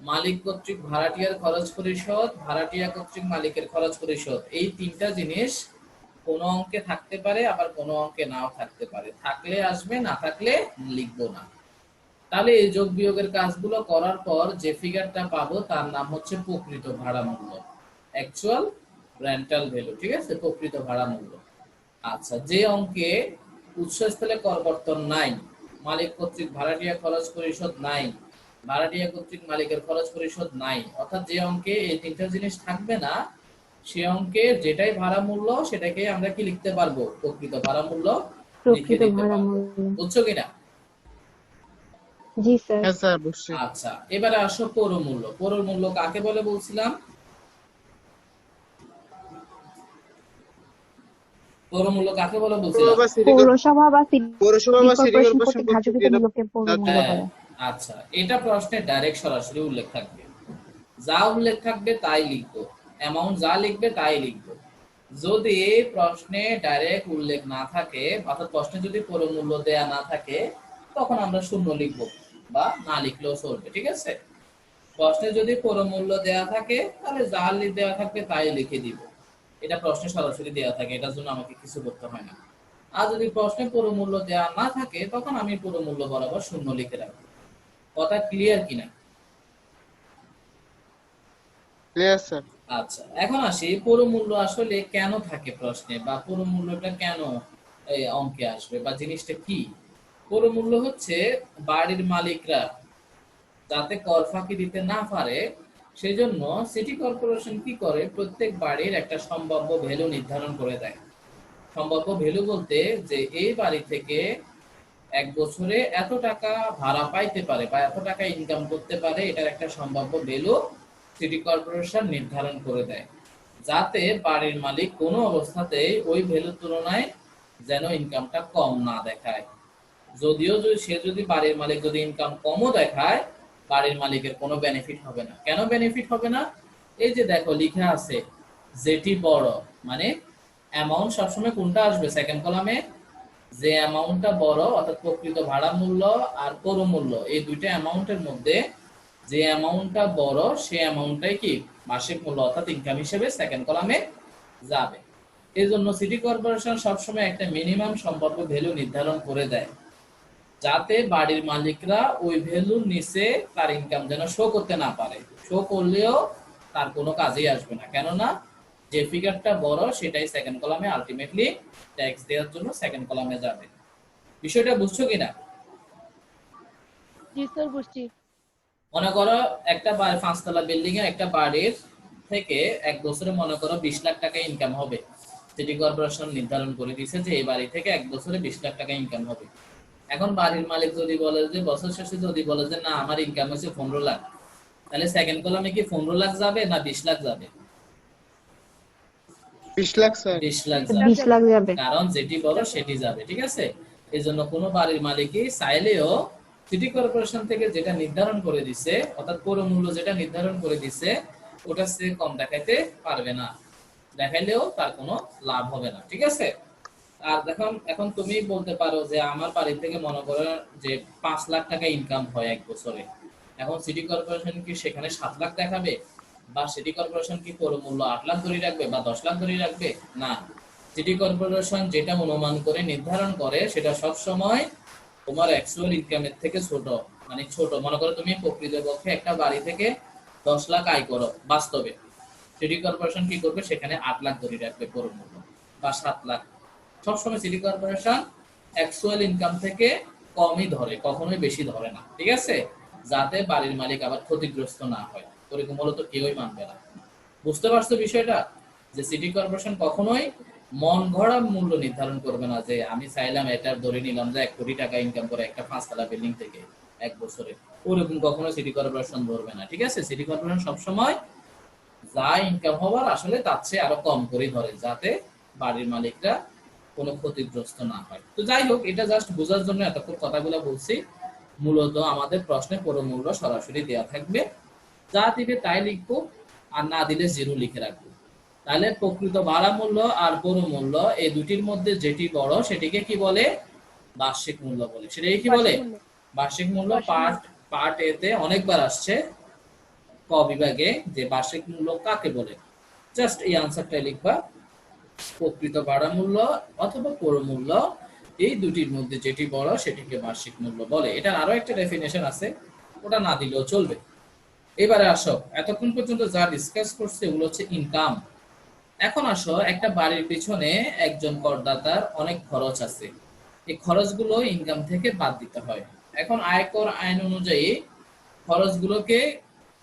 S1: মালিক কর্তৃক ভাড়াটিয়ার খরচ পরিশোধ, ভাড়াটিয়া কর্তৃক মালিকের খরচ পরিশোধ, এই তিনটা জিনিস কোনো অঙ্কে থাকতে পারে, আবার কোনো অঙ্কে নাও থাকতে পারে। থাকলে আসবে, না থাকলে লিখবো না। তাহলে এই যোগ বিয়োগের কাজগুলো করার পর যে ফিগারটা পাবো তার নাম হচ্ছে প্রকৃত ভাড়া মূল্য, অ্যাকচুয়াল রেন্টাল ভ্যালু, ঠিক আছে? প্রকৃত ভাড়া মূল্য। আচ্ছা, যে অঙ্কে উৎসস্থলে করকর্তন নাই, মালিক কর্তৃক ভাড়াটিয়া খরচ পরিশোধ নাই, ভাড়াটিয়া কর্তৃক মালিকের খরচ পরিশোধ নাই, অর্থাৎ যে অঙ্কে এই তিনটা জিনিস থাকবে না, সে অঙ্কে যেটাই ভাড়া মূল্য সেটাকে আমরা কি লিখতে পারবো? প্রকৃত ভাড়া মূল্য লিখে
S5: প্রকৃত
S1: দিতে
S5: ভাড়া
S1: পারবো।
S5: মূল্য।
S1: বুঝছো কিনা?
S5: জি স্যার।
S3: হ্যাঁ স্যার বুঝছি।
S1: আচ্ছা, এবারে আসো পৌর মূল্য। পৌর মূল্য কাকে বলে বলছিলাম? পৌর মূল্য কাকে বলে বলছিলাম?
S5: পৌরসভা বা
S3: পৌরসভা বা সিটি
S5: কর্পোরেশন
S3: কর্পোরেশন
S5: কর্তৃক ধার্যকৃত মূল্যকে পৌর মূল্য
S1: হ্যাঁ,
S5: বলে।
S1: আচ্ছা, এটা প্রশ্নে ডাইরেক্ট সরাসরি উল্লেখ থাকবে, যা উল্লেখ থাকবে তাই লিখবো, অ্যামাউন্ট যা লিখবে তাই লিখবো। যদি প্রশ্নে ডাইরেক্ট উল্লেখ না থাকে, অর্থাৎ প্রশ্নে যদি পৌর মূল্য দেয়া না থাকে, তখন আমরা শূন্য লিখবো বা না লিখলেও চলবে, ঠিক আছে? প্রশ্নে যদি পৌর মূল্য দেয়া থাকে তাহলে যা দেওয়া থাকবে তাই লিখে দিব। এটা প্রশ্নে সরাসরি দেয়া থাকে, এটার জন্য আমাকে কিছু করতে হয় না। আর যদি প্রশ্নে পৌর মূল্য দেয়া না থাকে তখন আমি পৌর মূল্য বরাবর শূন্য লিখে রাখবো। কথা ক্লিয়ার কিনা?
S3: Clear sir.
S1: আচ্ছা, এখন আসি পৌর মূল্য আসলে কেন থাকে প্রশ্নে, বা পৌর মূল্যটা কেন এই অঙ্কে আসবে, বা জিনিসটা কি? পৌর মূল্য হচ্ছে বাড়ির মালিকরা যাতে কর ফাঁকি দিতে না পারে সেই জন্য সিটি কর্পোরেশন কি করে, প্রত্যেক বাড়ির একটা সম্ভাব্য ভ্যালু নির্ধারণ করে দেয়। সম্ভাব্য ভ্যালু বলতে যে এই বাড়ি থেকে এক বছরে এত টাকা ভাড়া পাইতে পারে বা এত টাকা ইনকাম করতে পারে, এটার একটা সম্ভাব্য ভ্যালু সিটি কর্পোরেশন নির্ধারণ করে দেয়, যাতে বাড়ির মালিক কোনো অবস্থাতেই ওই ভ্যালুর তুলনায় যেন ইনকামটা কম না দেখায়। যদিও সে যদি বাড়ির মালিক যদি ইনকাম কমও দেখায়, বাড়ির মালিকের কোনো বেনিফিট হবে না। কেন বেনিফিট হবে না? এই যে দেখো লেখা আছে, যেটি বড়, মানে অ্যামাউন্ট সবসময় কোনটা আসবে সেকেন্ড কলামে? যে অ্যামাউন্টটা বড়, অর্থাৎ প্রকৃত ভাড়া মূল্য আর পৌর মূল্য, এই দুইটা অ্যামাউন্টের মধ্যে যে অ্যামাউন্টটা বড় সে অ্যামাউন্টটাই কি মাসিক মূল্য অর্থাৎ ইনকাম হিসেবে সেকেন্ড কলামে যাবে। এই জন্য সিটি কর্পোরেশন সবসময় একটা মিনিমাম সম্ভাব্য ভ্যালু নির্ধারণ করে দেয়, যাতে বাড়ির মালিকরা ওই ভ্যালুর নিচে তার ইনকাম যেন শো করতে না পারে। শো করলেও তার কোনো কাজেই আসবে না, কেননা যে ফিগারটা বড় সেটাই সেকেন্ড কলামে আলটিমেটলি ট্যাক্স দেওয়ার জন্য সেকেন্ড কলামে যাবে। বিষয়টা বুঝছো কিনা?
S4: জি স্যার বুঝছি।
S1: মনে করো একটা বাড়ি, 5 তলা বিল্ডিং এর একটা বাড়ির থেকে এক বছরে মনে করো 20 লাখ টাকা ইনকাম হবে, সিটি কর্পোরেশন নির্ধারণ করে দিয়েছে যে এই বাড়ি থেকে এক বছরে 20 লাখ টাকা ইনকাম হবে। এখন বাড়ির মালিক যদি বলে যে বছর শেষে যদি বলে যে না আমার ইনকাম হচ্ছে 15 লাখ, তাহলে সেকেন্ড কলামে কি 15 লাখ যাবে না 20 লাখ যাবে?
S3: 20 লাখ স্যার।
S1: 20 লাখ যাবে,
S5: 20 লাখ যাবে।
S1: কারণ যেটি বড় সেটি যাবে। ঠিক আছে, এই জন্য কোনো বাড়ির মালিকই চাইলেও সিটি কর্পোরেশন থেকে যেটা নির্ধারণ করে দিছে, অর্থাৎ পৌর মূল্য যেটা নির্ধারণ করে দিছে ওটা সে কম দেখাইতে পারবে না, দেখাইলেও তার কোনো লাভ হবে না। ঠিক আছে, আর দেখুন এখন তুমি বলতে পারো যে আমার বাড়ি থেকে মনে করো যে 5 লাখ টাকা ইনকাম হয় এক বছরে, এখন সিটি কর্পোরেশন কি সেখানে 7 লাখ দেখাবে, বা সিটি কর্পোরেশন কি পৌর মূল্য 8 লাখ ধরে রাখবে বা 10 লাখ ধরে রাখবে? না, সিটি কর্পোরেশন যেটা অনুমান করে নির্ধারণ করে সেটা সব সময় তোমার অ্যাকচুয়াল ইনকামের থেকে ছোট, মানে ছোট। মনে করো তুমি প্রকৃতপক্ষে একটা বাড়ি থেকে 10 লাখ আয় করো, বাস্তবে সিটি কর্পোরেশন কি করবে সেখানে 8 লাখ ধরে রাখবে পৌর মূল্য, বা 7 লাখ। সবসময় সিটি কর্পোরেশন অ্যাকচুয়াল ইনকাম থেকে কমই ধরে, কখনোই বেশি ধরে না। ঠিক আছে, যাতে বাড়ির মালিক আবার ক্ষতিগ্রস্ত না হয়, ওরকম হলে তো কেউই মানবে না। বুঝতে পারছো বিষয়টা, যে সিটি কর্পোরেশন কখনোই মন গড়া মূল্য নির্ধারণ করবে না, যে আমি চাইলাম এটা ধরে নিলাম যে 1 কোটি টাকা ইনকাম করে একটা 5 তলা বিল্ডিং থেকে এক বছরে, ওরকম কখনো সিটি কর্পোরেশন ধরবে না। ঠিক আছে, সিটি কর্পোরেশন সবসময় যা ইনকাম হওয়ার আসলে তার চেয়ে আরো কম করে ধরে, যাতে বাড়ির মালিকরা কোনো ক্ষতিগ্রস্ত না হয়। তো যাই হোক, এটা জাস্ট বোঝার জন্য এতক্ষণ কথাগুলো বলছি। মূলত আমাদের প্রশ্নে পৌর মূল্য সরাসরি দেয়া থাকবে, যা দিবে তাই লিখবো, আর না দিলে জিরো লিখে রাখবো। তাহলে প্রকৃত ভাড়া মূল্য আর পৌর মূল্য এই দুটির মধ্যে যেটি বড় সেটিকে কি বলে? বার্ষিক মূল্য বলে। সেটাকে কি বলে? বার্ষিক মূল্য। পার্ট এ তে অনেকবার আসছে ক বিভাগে, যে বার্ষিক মূল্য কাকে বলে। জাস্ট এই আনসারটা লিখবা, প্রকৃত ভাড়া মূল্য অথবা পৌর মূল্য এই দুটির মধ্যে যেটি বড় সেটিকে বার্ষিক মূল্য বলে। এটার আরো একটা ডেফিনেশন আছে, ওটা না দিলেও চলবে। এবারে আসো, এতক্ষণ পর্যন্ত যা ডিসকাস করছে ওগুলো হচ্ছে ইনকাম। এখন আসো, একটা বাড়ির পিছনে একজন করদাতার অনেক খরচ আছে, এই খরচগুলো ইনকাম থেকে বাদ দিতে হয়। এখন আয়কর আইন অনুযায়ী খরচগুলোকে,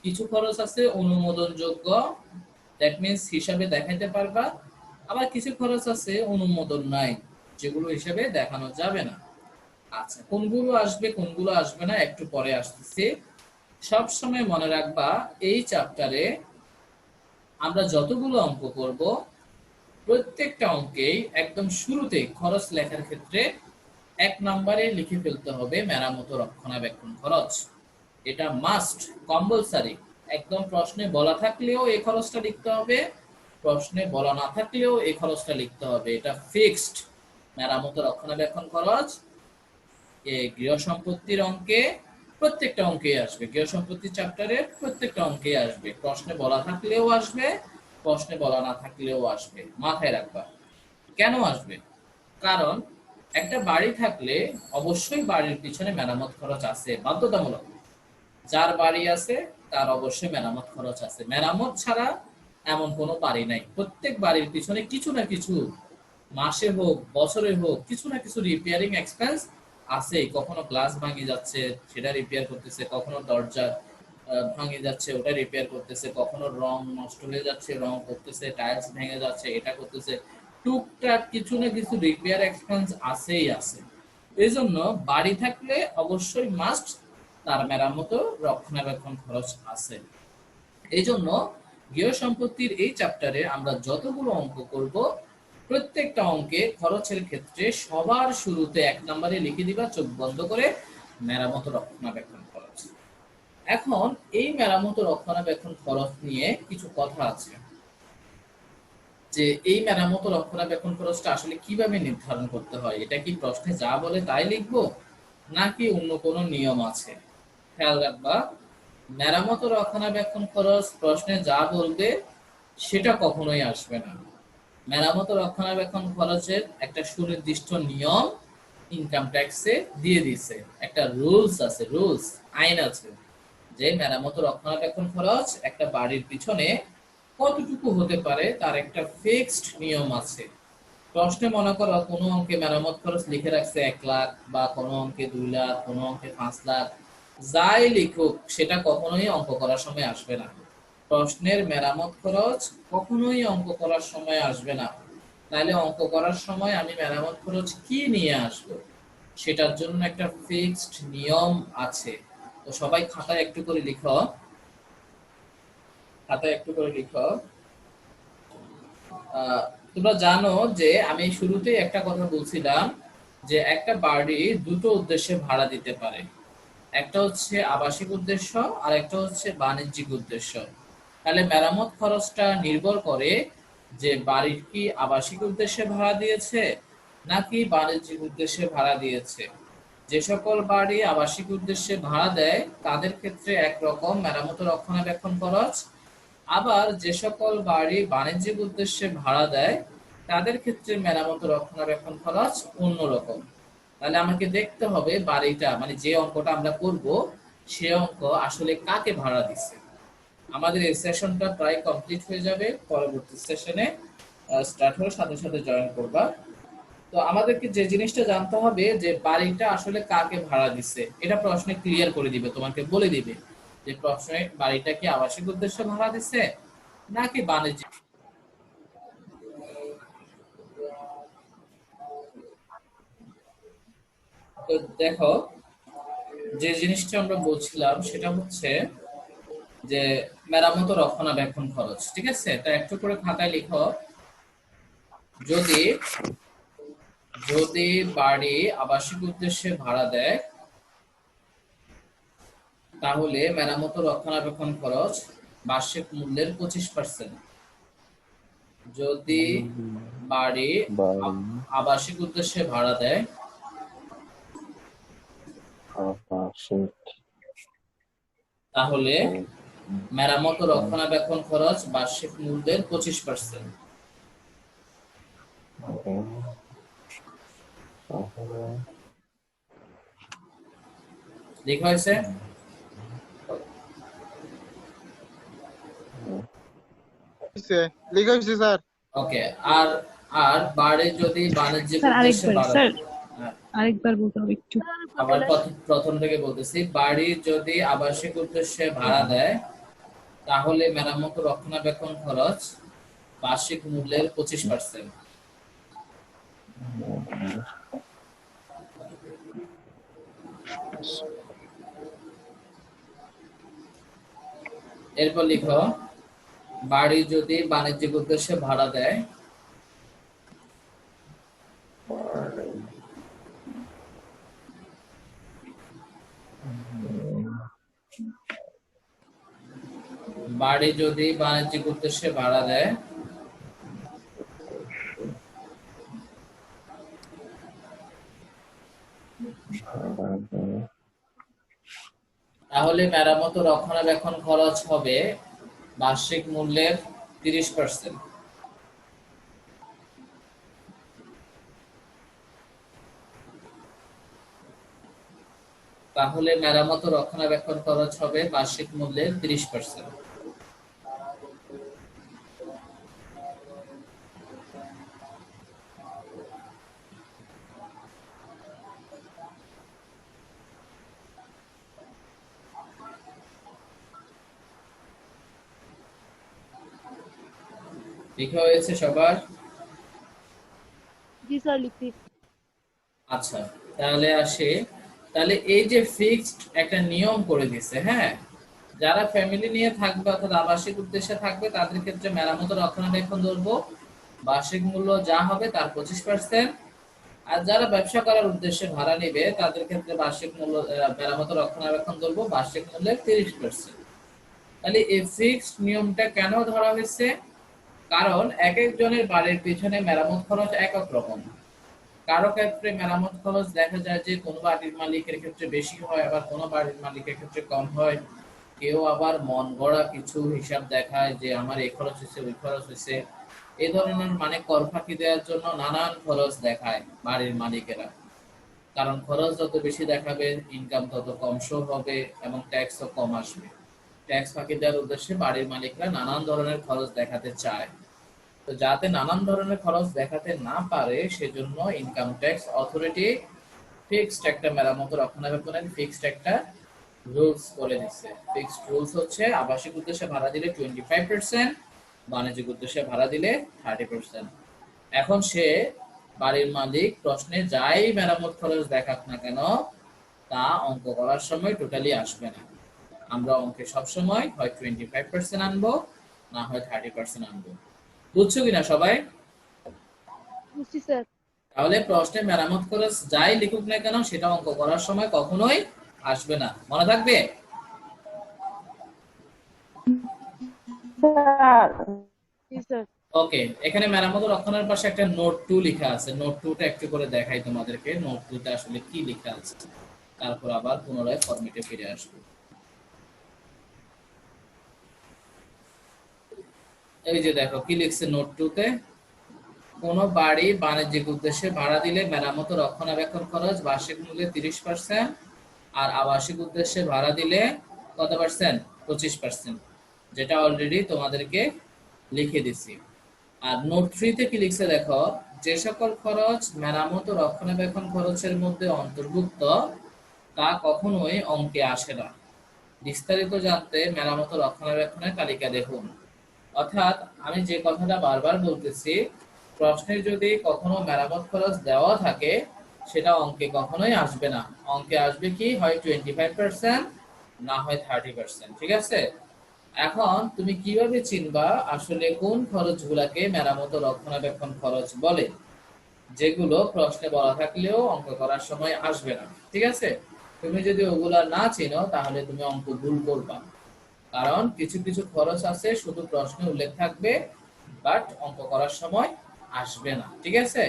S1: কিছু খরচ আছে অনুমোদনযোগ্য, দ্যাট মিন্স হিসাবে দেখাইতে পারবা, আবার কিছু খরচ আছে অনুমোদন নাই, যেগুলো হিসাবে দেখানো যাবে না। আচ্ছা, কোনগুলো আসবে কোনগুলো আসবে না একটু পরে আসতেছি। সব সময় মনে রাখবা, এই চ্যাপ্টারে আমরা যতগুলো অঙ্ক করব প্রত্যেকটা অঙ্কেই একদম শুরুতে খরচ লেখার ক্ষেত্রে 1 নম্বরে লিখে ফেলতে হবে মেরামত রক্ষণাবেক্ষণ খরচ। এটা মাস্ট, কম্পালসারি। একদম প্রশ্নে বলা থাকলেও এই খরচটা লিখতে হবে, প্রশ্নে বলা না থাকলেও এই খরচটা লিখতে হবে, এটা ফিক্সড। মেরামত রক্ষণাবেক্ষণ খরচ গৃহ সম্পত্তির অঙ্কে প্রত্যেকটা অঙ্কে আসবে, গৃহ সম্পত্তি চ্যাপ্টারের প্রত্যেকটা অঙ্কে আসবে, প্রশ্নে বলা থাকলেও আসবে, প্রশ্নে বলা না থাকলেও আসবে। মাথায় রাখবা কেন আসবে, কারণ একটা বাড়ি থাকলে অবশ্যই বাড়ির পিছনে মেরামত খরচ আছে, বাধ্যতামূলক। যার বাড়ি আছে তার অবশ্যই মেরামত খরচ আছে, মেরামত ছাড়া এমন কোনো বাড়ি নাই। প্রত্যেক বাড়ির পিছনে কিছু না কিছু, মাসে হোক বছরে হোক, কিছু না কিছু রিপেয়ারিং এক্সপেন্স আছে। কখনো গ্লাস ভাঙে যাচ্ছে সেটা রিপেয়ার করতেছে, কখনো দরজা ভাঙে যাচ্ছে ওটা রিপেয়ার করতেছে, কখনো রং নষ্ট হয়ে যাচ্ছে রং করতেছে, টাইলস ভেঙে যাচ্ছে এটা করতেছে, টুকটাক কিছু না কিছু রিপেয়ার এক্সপেন্স আছেই আছে। এই জন্য বাড়ি থাকলে অবশ্যই মাস্ট তার মেরামত রক্ষণাবেক্ষণ খরচ আছে। এই জন্য গৃহ সম্পত্তির এই চ্যাপ্টারে আমরা যতগুলো অঙ্ক করব প্রত্যেকটা অঙ্কে খরচের ক্ষেত্রে সবার শুরুতে 1 নম্বরে লিখে দিবা চোখ বন্ধ করে মেরামত রক্ষণাবেক্ষণ খরচ। এখন এই মেরামত রক্ষণাবেক্ষণ খরচ নিয়ে কিছু কথা আছে, যে এই মেরামত রক্ষণাবেক্ষণ খরচটা আসলে কিভাবে নির্ধারণ করতে হয়। এটা কি প্রশ্নে যা বলে তাই লিখবো নাকি অন্য কোনো নিয়ম আছে? খেয়াল রাখবা, মেরামত রক্ষণাবেক্ষণ খরচ প্রশ্নে যা বলবে সেটা কখনোই আসবে না। মেরামত রক্ষণাবেক্ষণ খরচের একটা সুনির্দিষ্ট নিয়ম ইনকাম ট্যাক্সে দিয়ে দিছে, একটা রুলস আছে, রুলস আইন আছে, যে মেরামত রক্ষণাবেক্ষণ খরচ একটা বাড়ির পিছনে কতটুকু হতে পারে তার একটা ফিক্সড নিয়ম আছে। প্রশ্নে মনে করো কোনো অঙ্কে মেরামত খরচ লিখে রাখছে 1 লাখ, বা কোনো অঙ্কে 2 লাখ, কোনো অঙ্কে 5 লাখ, যাই লিখুক সেটা কখনোই অঙ্ক করার সময় আসবে না। প্রশ্নের মেরামত খরচ কখনোই অঙ্ক করার সময় আসবে না। তাহলে অঙ্ক করার সময় আমি মেরামত খরচ কি নিয়ে আসব, সেটার জন্য একটা ফিক্সড নিয়ম আছে। তো সবাই খাতায় একটু করে লিখো, খাতায় একটু করে লিখো। তোমরা জানো যে আমি শুরুতেই একটা কথা বলছিলাম যে একটা বাড়ি দুটো উদ্দেশ্যে ভাড়া দিতে পারে, একটা হচ্ছে আবাসিক উদ্দেশ্য আর একটা হচ্ছে বাণিজ্যিক উদ্দেশ্য। তাহলে মেরামত খরচটা নির্ভর করে যে বাড়ির কি আবাসিক উদ্দেশ্যে ভাড়া দিয়েছে নাকি বাণিজ্যিক উদ্দেশ্যে ভাড়া দিয়েছে। যে সকল বাড়ি আবাসিক উদ্দেশ্যে ভাড়া দেয় তাদের ক্ষেত্রে একরকম মেরামত রক্ষণাবেক্ষণ খরচ, আবার যে সকল বাড়ি বাণিজ্যিক উদ্দেশ্যে ভাড়া দেয় তাদের ক্ষেত্রে মেরামত রক্ষণাবেক্ষণ খরচ অন্যরকম। তাহলে আমাকে দেখতে হবে বাড়িটা মানে যে অঙ্কটা আমরা করব সে অঙ্ক আসলে কাকে ভাড়া দিচ্ছে। আমাদের এই সেশনটা প্রায় কমপ্লিট হয়ে যাবে, পরবর্তী সেশনে স্টার্ট হওয়ার সাথে সাথে জয়েন করবা। তো আমাদেরকে যে জিনিসটা জানতে হবে যে বাড়িটা আসলে কাকে ভাড়া দিচ্ছে, এটা প্রশ্নে ক্লিয়ার করে দিবে, তোমাকে বলে দিবে যে প্রশ্নে বাড়িটা কি আবাসিক উদ্দেশ্যে ভাড়া দিচ্ছে নাকি বাণিজ্যিক। তো দেখো, যে জিনিসটা আমরা বলছিলাম সেটা হচ্ছে যে মেরামত ও রক্ষণাবেক্ষণ খরচ। ঠিক আছে, তা একটু করে খাতায় লিখো। যদি যদি বাড়ি আবাসিক উদ্দেশ্যে ভাড়া দেয় তাহলে মেরামত ও রক্ষণাবেক্ষণ খরচ বার্ষিক মূল্যের 25%। যদি বাড়ি আবাসিক উদ্দেশ্যে ভাড়া দেয় তাহলে মেরামত ও রক্ষণাবেক্ষণ খরচ বার্ষিক মূল্যের 25%। লেখা হয়েছে?
S3: লেখা হয়েছে স্যার।
S1: ওকে। আর আর বাড়ি যদি বাণিজ্যিক
S2: স্যার
S1: উদ্দেশ্যে
S2: আরেকবার,
S1: ভাড়া
S2: স্যার
S1: হ্যাঁ,
S2: আরেকবার বলতে হবে একটু।
S1: আবার প্রথম থেকে বলতেছি, বাড়ি যদি আবাসিক উদ্দেশ্যে ভাড়া দেয় তাহলে মেরামত ও রক্ষণাবেক্ষণ খরচ বার্ষিক মূল্যের 25%। এরপর লিখো, বাড়ি যদি বাণিজ্যিক উদ্দেশ্যে ভাড়া দেয় বাড়ি যদি বাণিজ্যিক উদ্দেশ্যে ভাড়া দেয় তাহলে মেরামত ও রক্ষণাবেক্ষণ খরচ হবে বার্ষিক মূল্যের 30%। তাহলে মেরামত ও রক্ষণাবেক্ষণ খরচ হবে বার্ষিক মূল্যের 30%। লেখা হয়েছে সবার?
S4: জি স্যার লিখি।
S1: আচ্ছা, তাহলে আসে, তাহলে এই যে ফিক্সড একটা নিয়ম করে দিছে, হ্যাঁ, যারা ফ্যামিলি নিয়ে থাকবে অর্থাৎ আবাসিক উদ্দেশ্যে থাকবে তাদের ক্ষেত্রে মেরামত ও রক্ষণাবেক্ষণ ধরবো বার্ষিক মূল্য যা হবে তার 25%। আর যারা ব্যবসা করার উদ্দেশ্যে ভাড়া নিবে তাদের ক্ষেত্রে বার্ষিক মূল্য মেরামত ও রক্ষণাবেক্ষণ ধরবো বার্ষিক মূল্যের 30%। তাহলে এই ফিক্সড নিয়মটা কেন ধরা হয়েছে? কারণ এক একজনের বাড়ির পিছনে মেরামত খরচ এক এক রকম। কারো ক্ষেত্রে মেরামত খরচ দেখা যায় যে কোনো বাড়ির মালিকের ক্ষেত্রে বেশি হয়, আবার কোনো বাড়ির মালিকের ক্ষেত্রে কম হয়। কেউ আবার মন গড়া কিছু হিসাব দেখায় যে আমার এই খরচ হয়েছে ওই খরচ হয়েছে, এই ধরনের মানে কর ফাঁকি দেওয়ার জন্য নানান খরচ দেখায় বাড়ির মালিকেরা। কারণ খরচ যত বেশি দেখাবে ইনকাম তত কম শো হবে এবং ট্যাক্সও কম আসবে। ট্যাক্স ফাঁকি দেওয়ার উদ্দেশ্যে বাড়ির মালিকরা নানান ধরনের খরচ দেখাতে চায়। তো যাতে নানান ধরনের খরচ দেখাতে না পারে সেজন্য ইনকাম ট্যাক্স অথরিটি ফিক্সড একটা মেরামত রক্ষণাবেক্ষণের ফিক্সড একটা রুলস করে দিচ্ছে। ফিক্সড রুলস হচ্ছে আবাসিক উদ্দেশ্যে ভাড়া দিলে 25%, বাণিজ্যিক উদ্দেশ্যে ভাড়া দিলে 30%। এখন সে বাড়ির মালিক প্রশ্নে যাই মেরামত খরচ দেখাক না কেন তা অঙ্ক করার সময় টোটালি আসবে না। আমরা অঙ্কে সবসময় হয় 25% আনবো, না হয় 30% আনবো। বুঝছো কিনা সবাই?
S4: বুঝছি স্যার।
S1: তাহলে প্রশ্নে মেরামত খরচ যাই লিখুক না কেন সেটা অঙ্ক করার সময় কখনোই আসবে না, মনে থাকবে?
S5: স্যার
S4: জি স্যার।
S1: ওকে, এখানে মেরামত ও রক্ষণের পাশে একটা নোট 2 লেখা আছে। নোট 2টা একটু করে দেখাই তোমাদেরকে। নোট 2তে আসলে কি লেখা আছে, তারপর আবার পুনরায় ফরম্যাটে ফিরে আসবো। এই যে দেখো কি লিখছে নোট 2তে, কোন বাড়ি বাণিজ্যিক উদ্দেশ্যে ভাড়া দিলে মেরামত ও রক্ষণাবেক্ষণ খরচ বার্ষিক মূল্যে 30%, আর আবাসিক উদ্দেশ্যে ভাড়া দিলে কত পার্সেন্ট? 25%, যেটা অলরেডি তোমাদেরকে লিখে দিছি। আর নোট 3তে কি লিখছে দেখো, যে সকল খরচ মেরামত ও রক্ষণাবেক্ষণ খরচের মধ্যে অন্তর্ভুক্ত তা কখনোই অঙ্কে আসে না। বিস্তারিত জানতে মেরামত ও রক্ষণাবেক্ষণের তালিকা দেখুন। অর্থাৎ আমি যে কথাটা বারবার বলতেছি, প্রশ্নে যদি কখনো মেরামত খরচ দেওয়া থাকে সেটা অঙ্কে কখনোই আসবে না। অঙ্কে আসবে কি হয় 25%, না হয় 30%। ঠিক আছে? এখন তুমি কিভাবে চিনবা আসলে কোন খরচগুলাকে মেরামত ও রক্ষণাবেক্ষণ খরচ বলে, যেগুলো প্রশ্নে বলা থাকলেও অঙ্ক করার সময় আসবে না? ঠিক আছে? তুমি যদি ওগুলা না চিনো তাহলে তুমি অঙ্ক ভুল করবা। কারণ কিছু কিছু খরচ আছে শুধু প্রশ্নে উল্লেখ থাকবে, বাট অঙ্ক করার সময় আসবে না। ঠিক আছে?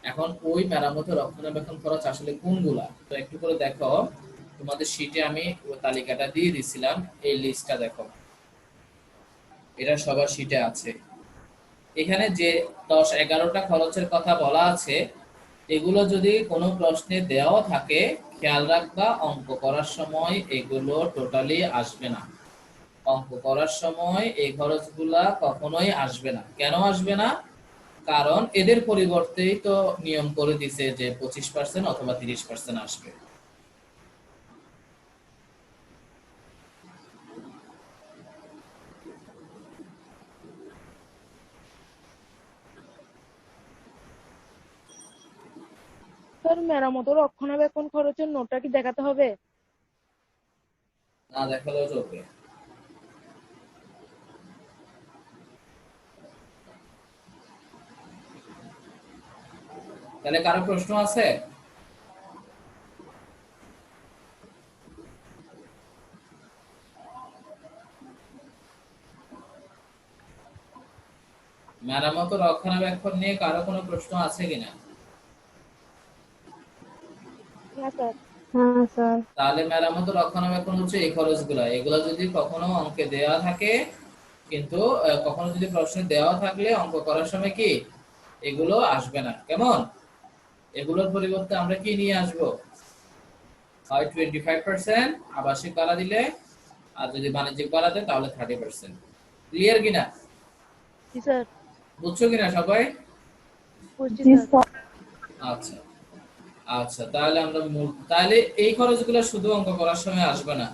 S1: এখন ওই মেরামত ও রক্ষণাবেক্ষণ খরচ আসলে কোনগুলা, তো একটু করে দেখো। তোমাদের শীটে আমি ওই তালিকাটা দিয়ে দিছিলাম, এই লিস্টটা দেখো, এটা সবার শীটে আছে। এখানে যে 10-11টা খরচের কথা বলা আছে, এগুলো যদি কোনো প্রশ্নে দেওয়া থাকে খেয়াল রাখবা অঙ্ক করার সময় এগুলো টোটালি আসবে না। অঙ্ক করার সময় এই খরচগুলা কখনোই আসবে না। কেন আসবে না? কারণ এদের পরিবর্তেই তো নিয়ম করে দিছে যে 25% অথবা 30% আসবে।
S4: স্যার মেরামত ও রক্ষণাবেক্ষণ খরচের নোটটা কি দেখাতে হবে?
S1: না দেখালেও চলবে। তাহলে কারো প্রশ্ন আছে? মেরামত ও রক্ষণাবেক্ষণ নিয়ে কারো কোনো প্রশ্ন আছে কিনা?
S4: না স্যার।
S5: হ্যাঁ স্যার।
S1: তাহলে মেরামত ও রক্ষণাবেক্ষণ হচ্ছে এই খরচগুলা। এগুলা যদি কখনো অঙ্কে দেওয়া থাকে, কিন্তু কখনো যদি প্রশ্নে দেওয়া থাকলে অঙ্ক করার সময় কি এগুলো আসবে না। কেমন? এগুলোর পরিবর্তে আমরা কি নিয়ে আসবো? হয় 25% আবাসিক ভাড়া দিলে, আর যদি বাণিজ্যিক ভাড়া দেয় তাহলে 30%। ক্লিয়ার কিনা?
S4: জি স্যার।
S1: বুঝছো কিনা সবাই?
S4: বুঝছি
S5: জি
S4: স্যার।
S5: স্যার।
S1: আচ্ছা আচ্ছা, তাহলে আমরা তাহলে এই খরচগুলো শুধু অঙ্ক করার সময় আসবে না,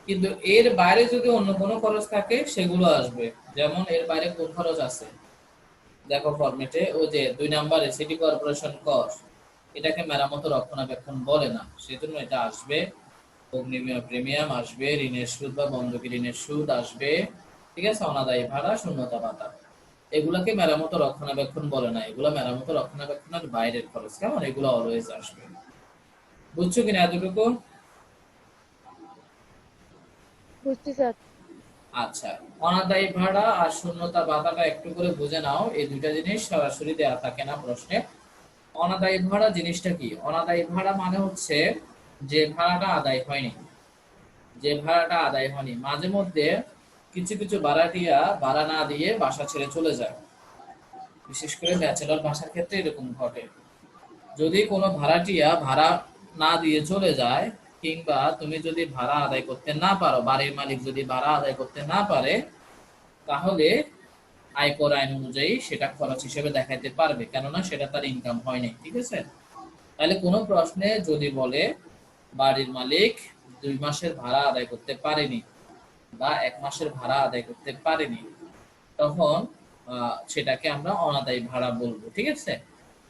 S1: কিন্তু এর বাইরে যদি অন্য কোনো খরচ থাকে সেগুলো আসবে। যেমন এর বাইরে কোন খরচ আছে দেখো ফরম্যাটে, ওই যে 2 নম্বরে সিটি কর্পোরেশন কর, এটাকে মেরামত ও রক্ষণাবেক্ষণ বলে না, সেজন্য এটা আসবে। অগ্নিময় প্রিমিয়াম আসবে, ঋণের সুদ বা বন্ধকি ঋণের সুদ আসবে। ঠিক আছে? অনাদায়ী ভাড়া, শূন্যতা ভাতা, এগুলাকে মেরামত ও রক্ষণাবেক্ষণ বলে না। এগুলো মেরামত ও রক্ষণাবেক্ষণের বাইরের খরচ। কেমন? এগুলো অলওয়েজ আসবে। বুঝছো কিনা এতটুকু?
S4: বুঝছি স্যার।
S1: আচ্ছা, অনাদায়ী ভাড়া আর শূন্যতা ভাতাটা একটু করে বুঝে নাও। এই দুইটা জিনিস সরাসরি দেওয়া থাকে না প্রশ্নে। অনাদায়ী ভাড়া জিনিসটা কি? অনাদায়ী ভাড়া মানে হচ্ছে যে ভাড়াটা আদায় হয়নি, যে ভাড়াটা আদায় হয়নি। মাঝে মধ্যে কিছু কিছু ভাড়াটিয়া ভাড়া না দিয়ে বাসা ছেড়ে চলে যায়। বিশেষ করে ব্যাচেলর বাসার ক্ষেত্রে এরকম ঘটে। যদি কোনো ভাড়াটিয়া ভাড়া না দিয়ে চলে যায়, কিংবা তুমি যদি ভাড়া আদায় করতে না পারো, বাড়ির মালিক যদি ভাড়া আদায় করতে না পারে, তাহলে আয়কর আইন অনুযায়ী সেটা খরচ হিসেবে দেখাইতে পারবে, কেননা সেটা তার ইনকাম হয়নি। ঠিক আছে? তাহলে কোনো প্রশ্নে যদি বলে বাড়ির মালিক 2 মাসের ভাড়া আদায় করতে পারেনি বা 1 মাসের ভাড়া আদায় করতে পারেনি, তখন সেটাকে আমরা অনাদায়ী ভাড়া বলবো। ঠিক আছে,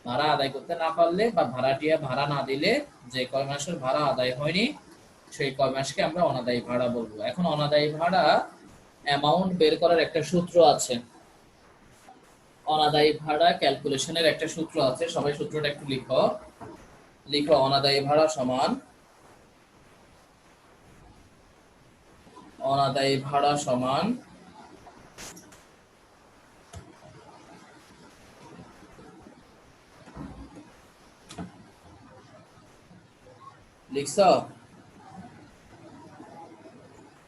S1: ভাড়া আদায় করতে না পারলে বা ভাড়াটিয়া ভাড়া না দিলে, যে কয় মাসের ভাড়া আদায় হয়নি সেই কয় মাসকে আমরা অনাদায়ী ভাড়া বলবো। এখন অনাদায়ী ভাড়া অ্যামাউন্ট বের করার একটা সূত্র আছে, অনাদায়ী ভাড়া ক্যালকুলেশনের একটা সূত্র আছে, সবাই সূত্রটা একটু লিখো। অনাদায়ী ভাড়া সমান লিখছ?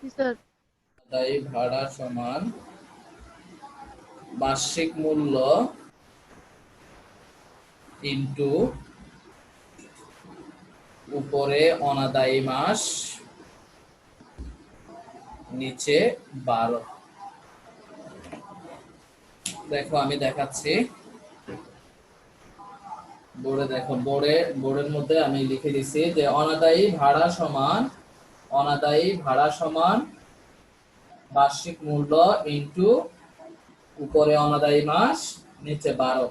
S4: জি স্যার।
S1: অনাদায়ী ভাড়া সমান বার্ষিক মূল্য ইনটু উপরে অনাদায়ী মাস নিচে 12। দেখো আমি দেখাচ্ছি, বোর্ডে দেখো, বোর্ডের মধ্যে আমি লিখে দিছি যে অনাদায়ী ভাড়া সমান বার্ষিক মূল্য ইনটু উপরে অনাদায়ী মাস নিচে 12।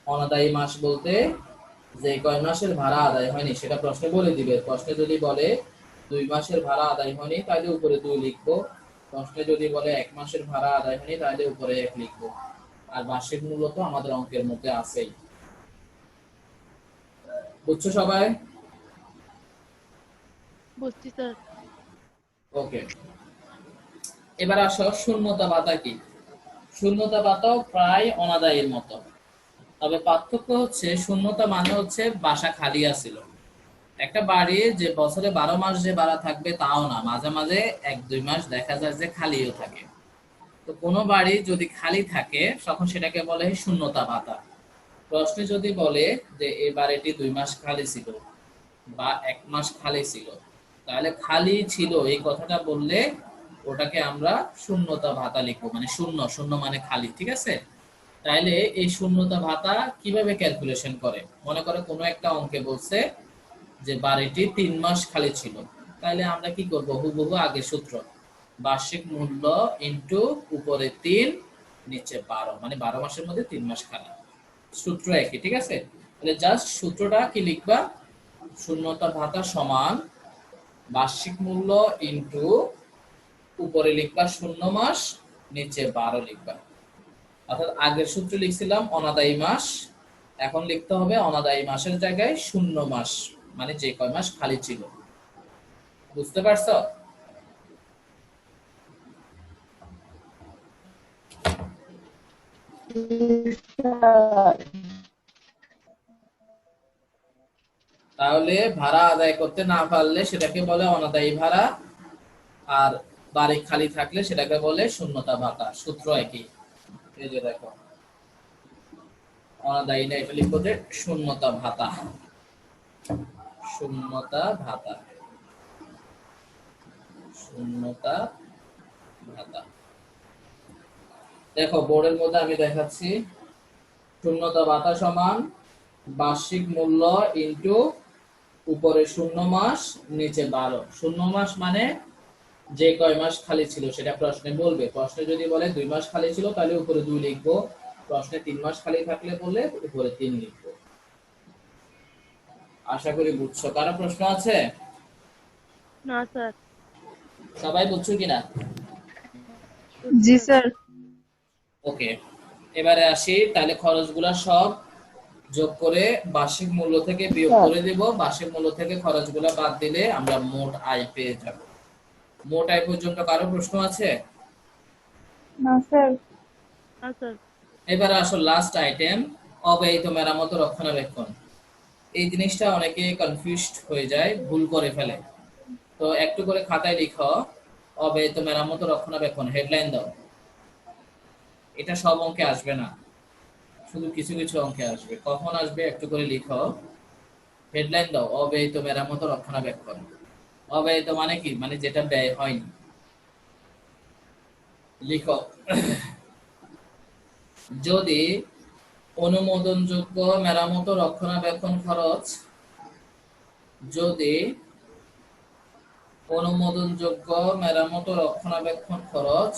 S1: অনাদায়ী মাস বলতে যে কয় মাসের ভাড়া আদায় হয়নি সেটা প্রশ্নে বলে দিবে। প্রশ্নে যদি বলে 2 মাসের ভাড়া আদায় হয়নি তাহলে উপরে 2 লিখবো, প্রশ্নে যদি বলে 1 মাসের ভাড়া আদায় হয়নি তাহলে উপরে 1 লিখবো। আর বার্ষিক মূল্য তো আমাদের অঙ্কের মধ্যে আছেই। বুঝছো সবাই?
S4: বুঝছি স্যার।
S1: ওকে, এবার আসো শূন্যতা ভাতা কি। শূন্যতা ভাতাও প্রায় অনাদায়ের মতো, তবে পার্থক্য হচ্ছে শূন্যতা মানে হচ্ছে বাসা খালি আছিল। একটা বাড়ি যে বছরে 12 মাস যে ভাড়া থাকবে তাও না, মাঝে মাঝে 1-2 মাস দেখা যায় যে খালিও থাকে। তো কোনো বাড়ি যদি খালি থাকে তখন সেটাকে বলে শূন্যতা ভাতা। প্রশ্নে যদি বলে যে এই বাড়িটি 2 মাস খালি ছিল বা 1 মাস খালি ছিল, তাহলে খালি ছিল এই কথাটা বললে ওটাকে আমরা শূন্যতা ভাতা লিখবো, মানে শূন্য মানে খালি। ঠিক আছে, তাইলে এই শূন্যতা ভাতা কিভাবে ক্যালকুলেশন করে? মনে করো কোনো একটা অঙ্কে বলছে যে বাড়িটি 3 মাস খালি ছিল, তাহলে আমরা কি করব? হুবহু আগের সূত্র, বার্ষিক মূল্য ইনটু উপরে 3 নিচে 12, মানে 12 মাসের মধ্যে 3 মাস খালি। সূত্র একই। ঠিক আছে, তাহলে জাস্ট সূত্রটা কি লিখবা? শূন্যতা ভাতা সমান বার্ষিক মূল্য ইনটু উপরে লিখবা 0 মাস নিচে 12 লিখবা। অর্থাৎ আগের সূত্র লিখছিলাম অনাদায়ী মাস, এখন লিখতে হবে অনাদায়ী মাসের জায়গায় 0 মাস, মানে যে কয় মাস খালি ছিল। বুঝতে পারছো? তাহলে ভাড়া আদায় করতে না পারলে সেটাকে বলে অনাদায়ী ভাড়া, আর বাড়ি খালি থাকলে সেটাকে বলে শূন্যতা ভাতা। সূত্র একই। এই যে দেখো, অনাদায়ী না, এটা লিখবো যে শূন্যতা ভাতা। শূন্যতা ভাতা দেখো বোর্ডের মধ্যে আমি দেখাচ্ছি, শূন্যতা ভাতা সমান বার্ষিক মূল্য ইনটু উপরে 0 মাস নিচে 12। 0 মাস মানে যে কয় মাস খালি ছিল সেটা প্রশ্নে বলবে। প্রশ্নে যদি বলে 2 মাস খালি ছিল তাহলে উপরে 2 লিখবো, প্রশ্নে 3 মাস খালি থাকলে বললে উপরে 3 লিখবো। আশা করি বুঝছো। কারো প্রশ্ন আছে?
S4: না স্যার।
S1: সবাই বুঝছো কিনা?
S5: জি স্যার।
S1: ওকে, এবারে আসি, তাহলে খরচগুলা সব যোগ করে বার্ষিক মূল্য থেকে বিয়োগ করে দেব। বার্ষিক মূল্য থেকে খরচগুলা বাদ দিলে আমরা মোট আয় পেয়ে যাব। মোট আয় পর্যন্ত কারো প্রশ্ন আছে?
S5: না স্যার।
S4: না স্যার।
S1: এবারে আসো লাস্ট আইটেম, অব্যয়িত মেরামত ও রক্ষণাবেক্ষণ। এই জিনিসটা অনেকে কনফিউজড হয়ে যায়, ভুল করে ফেলে। তো একটু করে খাতায় লিখো অব্যয়িত মেরামত ও রক্ষণাবেক্ষণ, হেডলাইন দাও। এটা সব অঙ্কে আসবে না, শুধু কিছু কিছু অঙ্কে আসবে। কখন আসবে একটু করে লিখো, হেডলাইন দাও অব্যয়িত মেরামত ও রক্ষণাবেক্ষণ। অব্যয়িত মানে কি? মানে যেটা ব্যয় হয়নি। লিখো, যদি অনুমোদনযোগ্য মেরামত ও রক্ষণাবেক্ষণ খরচ যদি অনুমোদনযোগ্য মেরামত ও রক্ষণাবেক্ষণ খরচ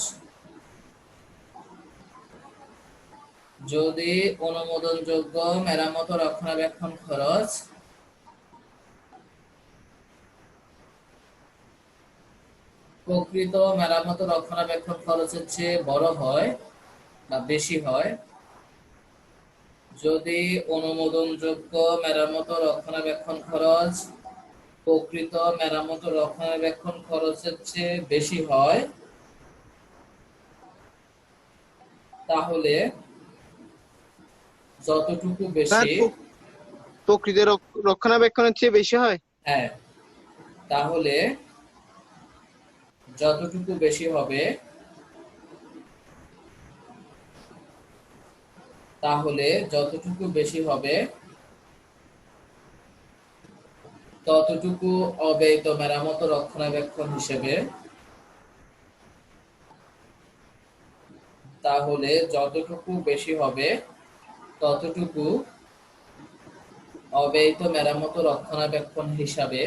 S1: যদি অনুমোদনযোগ্য মেরামত ও রক্ষণাবেক্ষণ খরচ প্রকৃত মেরামত ও রক্ষণাবেক্ষণ খরচের চেয়ে বড় হয় বা বেশি হয়, যদি অনুমোদনযোগ্য মেরামত ও রক্ষণাবেক্ষণ খরচ প্রকৃত মেরামত ও রক্ষণাবেক্ষণ খরচের চেয়ে বেশি হয়, তাহলে যতটুকু
S3: স্যার
S1: বেশি,
S3: প্রকৃত রক্ষণাবেক্ষণের চেয়ে বেশি হয়।
S1: হ্যাঁ, তাহলে যতটুকু বেশি হবে, ততটুকু অব্যয়িত মেরামত ও রক্ষণাবেক্ষণ হিসেবে, তাহলে যতটুকু বেশি হবে ততটুকু অব্যয়িত মেরামত ও রক্ষণাবেক্ষণ হিসাবে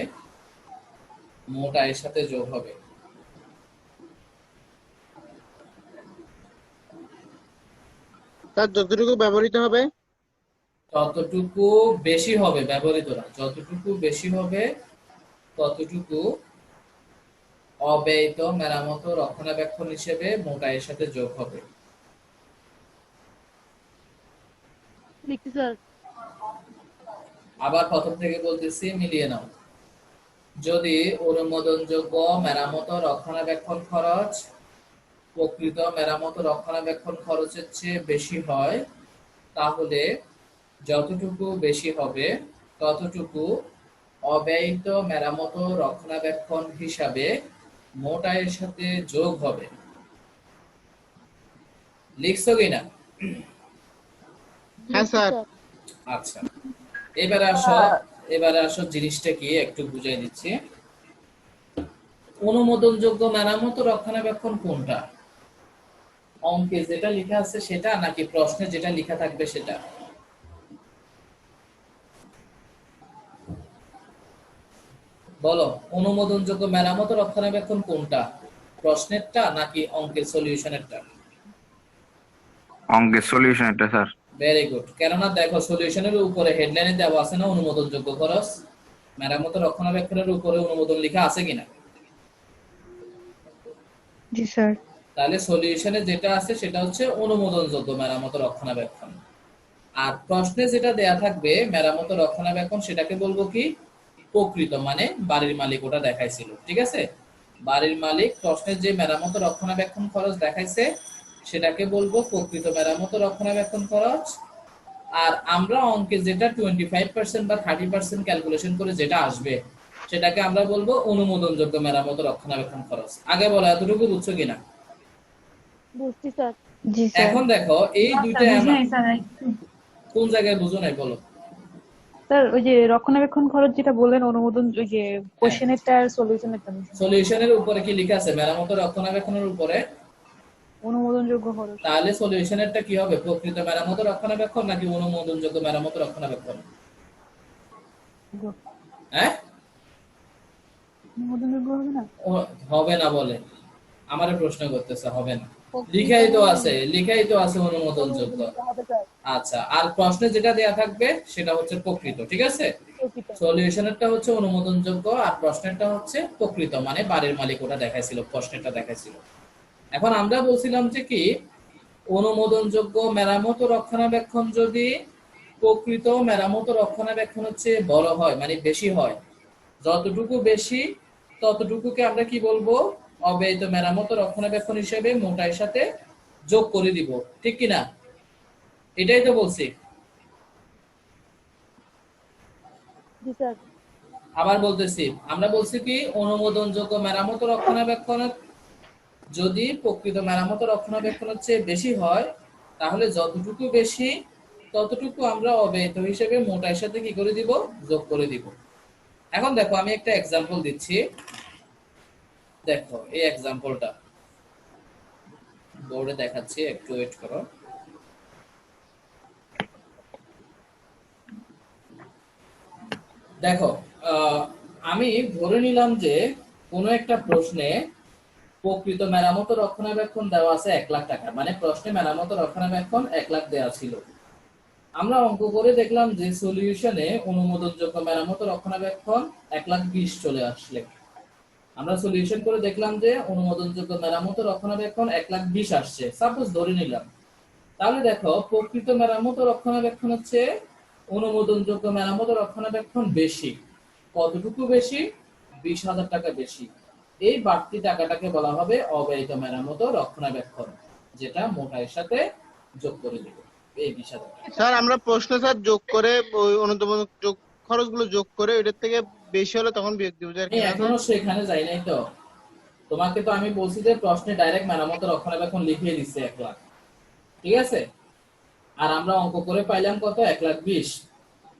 S1: মোট আয়ের সাথে যোগ হবে।
S3: তার যতটুকু ব্যবহৃত হবে
S1: ততটুকু বেশি হবে, ব্যবহৃত না, যতটুকু বেশি হবে ততটুকু অব্যয়িত মেরামত ও রক্ষণাবেক্ষণ হিসেবে মোট আয়ের সাথে যোগ হবে।
S4: লিখছি স্যার।
S1: আবার প্রথম থেকে বলতেছি, মিলিয়ে নাও। যদি অনুমোদনযোগ্য মেরামত ও রক্ষণাবেক্ষণ খরচ প্রকৃত মেরামত ও রক্ষণাবেক্ষণ খরচের চেয়ে বেশি হয়, তাহলে যতটুকু বেশি হবে ততটুকু অব্যয়িত মেরামত ও রক্ষণাবেক্ষণ হিসাবে মোট আয়ের সাথে যোগ হবে। লিখছো কিনা?
S3: হ্যাঁ স্যার।
S1: আচ্ছা, এবারে আসো জিনিসটা কি একটু বুঝাই দিচ্ছি। অনুমোদনযোগ্য মেরামত ও রক্ষণাবেক্ষণ কোনটা? অঙ্কে যেটা লেখা আছে সেটা, নাকি প্রশ্নে যেটা লেখা থাকবে সেটা? বলো, অনুমোদনযোগ্য মেরামত ও রক্ষণাবেক্ষণ কোনটা? প্রশ্নেরটা নাকি অঙ্কের সলিউশনেরটা?
S6: অঙ্কের সলিউশন এটা স্যার।
S1: Very good. কেননা দেখো, সলিউশনের উপরে হেডলাইনে দেওয়া আছে না অনুমোদনযোগ্য খরচ, মেরামত ও রক্ষণাবেক্ষণের উপরে অনুমোদন লেখা আছে কিনা?
S5: জি স্যার।
S1: তাহলে সলিউশনে যেটা আছে সেটা হচ্ছে অনুমোদনযোগ্য মেরামত ও রক্ষণাবেক্ষণ, আর প্রশ্নে যেটা দেয়া থাকবে মেরামত ও রক্ষণাবেক্ষণ সেটাকে বলবো কি? প্রকৃত, মানে বাড়ির মালিক ওটা দেখাইছিল, ঠিক আছে? বাড়ির মালিক প্রশ্নের যে মেরামত ও রক্ষণাবেক্ষণ খরচ দেখাইছে সেটাকে বলবো প্রকৃত মেরামত ও রক্ষণাবেক্ষণ খরচ। আর আমরা অঙ্কে যেটা 25% বা 30% ক্যালকুলেশন করে যেটা আসবে সেটাকে আমরা বলবো অনুমোদনযোগ্য মেরামত ও রক্ষণাবেক্ষণ খরচ। আগে বলো, এতটুকু বুঝছো কিনা?
S4: বুঝছি স্যার।
S5: জি স্যার।
S1: এখন দেখো এই দুইটা
S5: বুঝি নাই স্যার একটু।
S1: কোন জায়গায় বুঝো নাই বলো?
S5: স্যার ওই যে রক্ষণাবেক্ষণ খরচ যেটা বললেন অনুমোদন, ওই যে কোশ্চেনেরটা আর সলিউশনেরটা
S1: সলিউশনের উপরে কি লেখা আছে? মেরামত ও রক্ষণাবেক্ষণের উপরে
S5: অনুমোদনযোগ্য খরচ।
S1: তাহলে সলিউশনেরটা কি হবে? প্রকৃত মেরামত ও রক্ষণাবেক্ষণ নাকি অনুমোদনযোগ্য মেরামত ও রক্ষণাবেক্ষণ? হ্যাঁ,
S5: অনুমোদনযোগ্য হবে না?
S1: হবে না বলে আমারে প্রশ্ন করতেছে, হবে না? লিখাই তো আছে অনুমোদনযোগ্য। আচ্ছা, আর প্রশ্নে যেটা দেয়া থাকবে সেটা হচ্ছে প্রকৃত, ঠিক আছে? সলিউশনেরটা হচ্ছে অনুমোদনযোগ্য আর প্রশ্নেরটা হচ্ছে প্রকৃত, মানে বাড়ির মালিক ওটা দেখাইছিল, প্রশ্নেরটা দেখাইছিল। এখন আমরা বলছিলাম যে কি, অনুমোদনযোগ্য মেরামত ও রক্ষণাবেক্ষণ যদি প্রকৃত মেরামত ও রক্ষণাবেক্ষণ হচ্ছে বড় হয়, মানে বেশি হয়, যতটুকু বেশি ততটুকুকে আমরা কি বলবো? অব্যয়িত মেরামত ও রক্ষণাবেক্ষণ হিসেবে মোটাইয়ের সাথে যোগ করে দিব, ঠিক কিনা? এটাই তো বলছি।
S4: জি স্যার।
S1: আবার বলতেছি, আমরা বলছি কি, অনুমোদনযোগ্য মেরামত ও রক্ষণাবেক্ষণ যদি প্রকৃত মেরামত ও রক্ষণাবেক্ষণের চেয়ে বেশি হয়, তাহলে যতটুকু বেশি ততটুকু আমরা অব্যয়িত হিসেবে মোটাইয়ের সাথে কি করে দিব? যোগ করে দিব। এখন দেখো, আমি একটা এক্সাম্পল দিচ্ছি, দেখো এই এক্সাম্পলটা বোর্ডে দেখাচ্ছি, একটু ওয়েট করো। দেখো, আমি ধরে নিলাম যে কোনো একটা প্রশ্নে প্রকৃত মেরামত ও রক্ষণাবেক্ষণ দেওয়া আছে 1,00,000 টাকা, মানে প্রশ্নে মেরামত ও রক্ষণাবেক্ষণ 1,00,000 দেওয়া ছিল। আমরা অঙ্ক করে দেখলাম যে সলিউশনে অনুমোদনযোগ্য মেরামত ও রক্ষণাবেক্ষণ 1,20,000 চলে আসলে। আমরা সলিউশন করে দেখলাম যে অনুমোদনযোগ্য মেরামত ও রক্ষণাবেক্ষণ 1,20,000 আসছে, সাপোজ ধরে নিলাম। তাহলে দেখো প্রকৃত মেরামত ও রক্ষণাবেক্ষণ হচ্ছে অনুমোদনযোগ্য মেরামত ও রক্ষণাবেক্ষণ বেশি। কতটুকু বেশি? 20,000 টাকা বেশি। এই বাড়তি টাকাটাকে বলা হবে অব্যয়িত মেরামত ও রক্ষণাবেক্ষণ, যেটা মোটাইয়ের সাথে যোগ করে দেবে এই 20,000 টাকা।
S3: স্যার আমরা প্রশ্ন স্যার যোগ করে ওই অনুদান যোগ খরচগুলো যোগ করে ওইটার থেকে বেশি হলে তখন বিয়োগ দিব স্যার।
S1: আমি এখনো সেখানে যাই নাই তো। তোমাকে তো আমি বলছি যে প্রশ্নে ডাইরেক্ট মেরামত ও রক্ষণাবেক্ষণ লিখিয়ে দিচ্ছে 1,00,000, ঠিক আছে? আর আমরা অঙ্ক করে পাইলাম কত? 1,20,000।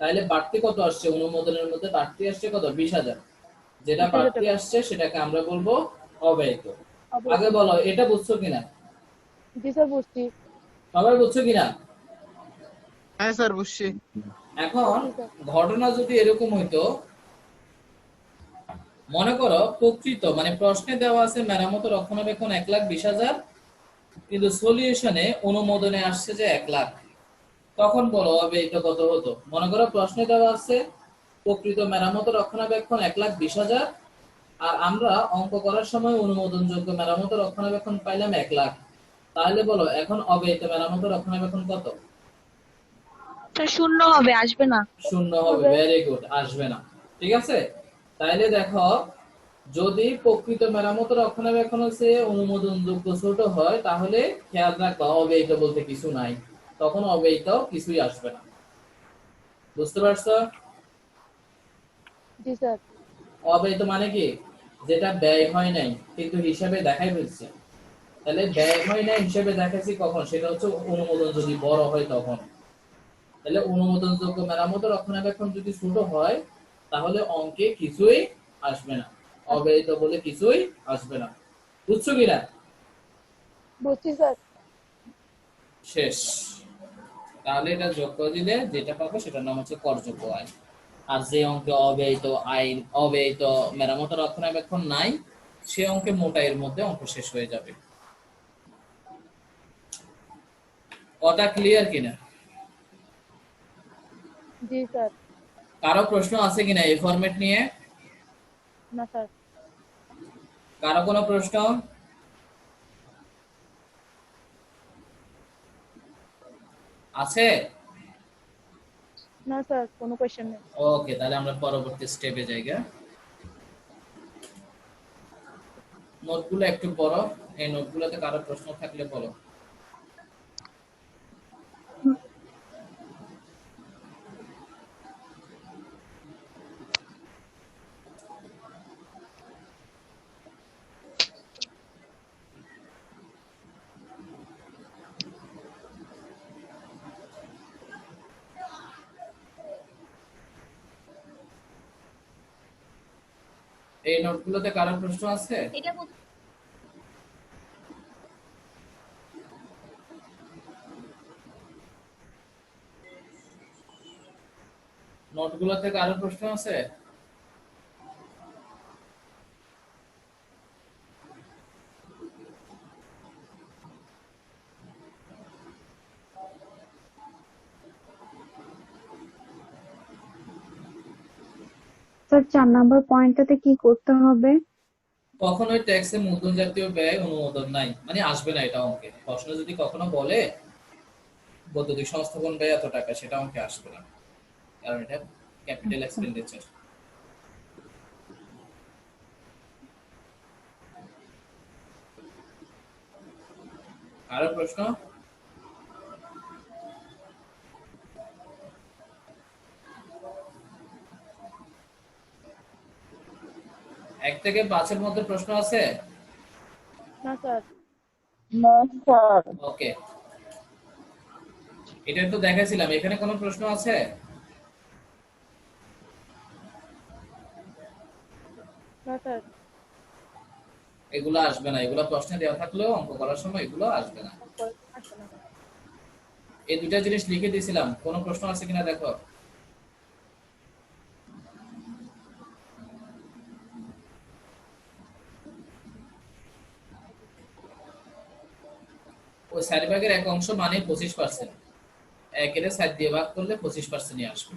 S1: তাইলে বাড়তি কত আসছে? অনুমোদনের মধ্যে বাড়তি আসছে কত? 20,000। যেটা
S4: 20,000
S1: বাড়তি
S4: টাকা।
S1: আসছে সেটাকে আমরা বলবো অব্যয়িত।
S4: অবশ্যই।
S1: আগে বলো এটা বুঝছো কিনা?
S4: জি স্যার, বুঝছি।
S1: সবাই বুঝছো কিনা?
S3: হ্যাঁ স্যার বুঝছি।
S1: এখন
S4: জি স্যার।
S1: ঘটনা যদি এরকম হইতো, মনে করো প্রকৃত মানে প্রশ্নে দেওয়া আছে মেরামত ও রক্ষণাবেক্ষণ 1,20,000, কিন্তু সলিউশনে অনুমোদনে আসছে যে 1,00,000, তখন বলো অব্যয়িত কত হতো? মনে করো প্রশ্নে দেওয়া আছে প্রকৃত মেরামত ও রক্ষণাবেক্ষণ 1,20,000, আর আমরা অঙ্ক করার সময় অনুমোদনযোগ্য মেরামত ও রক্ষণাবেক্ষণ পাইলাম 1,00,000। তাহলে বলো এখন অব্যয়িত মেরামত ও রক্ষণাবেক্ষণ কত?
S2: স্যার শূন্য হবে, আসবে না।
S1: শূন্য হবে। ভেরি গুড, আসবে না। ঠিক আছে, তাইলে দেখো যদি প্রকৃত মেরামত ও রক্ষণাবেক্ষণ হচ্ছে অনুমোদনযোগ্য ছোট হয়, তাহলে খেয়াল রাখবা অব্যয়িত বলতে কিছু নাই, তখন অব্যয়িত কিছুই আসবে না। বুঝতে পারছো?
S4: জি স্যার।
S1: অব্যয়িত মানে কি? যেটা ব্যয় হয় নাই কিন্তু হিসাবে দেখাই হচ্ছে। তাহলে ব্যয় হয় নাই হিসাবে দেখাচ্ছি কখন? সেটা হচ্ছে অনুমোদন যদি বড় হয় তখন। তাহলে অনুমোদনযোগ্য মেরামত ও রক্ষণাবেক্ষণ যদি ছোট হয়, তাহলে অঙ্কে কিছুই আসবে না, অব্যয়িত বলে কিছুই আসবে না। বুঝছো কিনা?
S4: বুঝছি স্যার।
S1: শেষ। তাহলে এটা যোগ করে দিলে যেটা পাবো সেটার নাম হচ্ছে করযোগ্য আয়। আর যে অঙ্কে অব্যয়িত আয়, অব্যয়িত মেরামত ও রক্ষণাবেক্ষণ নাই, সে অঙ্কে মোটাইয়ের মধ্যে অঙ্ক শেষ হয়ে যাবে। কথা ক্লিয়ার কিনা?
S4: জি স্যার।
S1: কারো প্রশ্ন আছে কিনা এই ফরম্যাট নিয়ে?
S4: না স্যার।
S1: কারো কোনো প্রশ্ন? আছে?
S4: না স্যার, কোনো কোয়েশ্চেন নেই।
S1: ওকে, তাহলে আমরা পরবর্তী স্টেপে যাই। নোটগুলো একটু পড়ো, এই নোটগুলোতে কারো প্রশ্ন থাকলে বলো। এই নোটগুলোতে কারো প্রশ্ন আছে? নোটগুলোতে কারো প্রশ্ন আছে?
S6: স্যার 4 নম্বর পয়েন্টটাতে কি করতে হবে?
S1: কখনোই ট্যাক্সে মূলধন জাতীয় ব্যয় অনুমোদন নাই, মানে আসবে না এটা অঙ্কে। প্রশ্ন যদি কখনো বলে বৈদ্যুতিক সংস্থাপন ব্যয় এত টাকা, সেটা অঙ্কে আসবে না, কারণ এটা ক্যাপিটাল এক্সপেন্ডিচার। আরো প্রশ্ন? 1 থেকে 5-এর মধ্যে প্রশ্ন আছে?
S4: না স্যার।
S1: ওকে, এটা তো দেখাইছিলাম। এখানে কোনো প্রশ্ন আছে?
S4: না স্যার।
S1: এগুলো আসবে না, এগুলো প্রশ্নে দেওয়া থাকলেও অঙ্ক করার সময় এগুলো আসবে না।
S4: আসবে না।
S1: এই দুটা জিনিস লিখে দিয়েছিলাম, কোনো প্রশ্ন আছে কিনা দেখো। ওই 4 ভাগের 1 অংশ মানে 25%। 1 এর 4 দিয়ে ভাগ করলে 25%ই আসবে।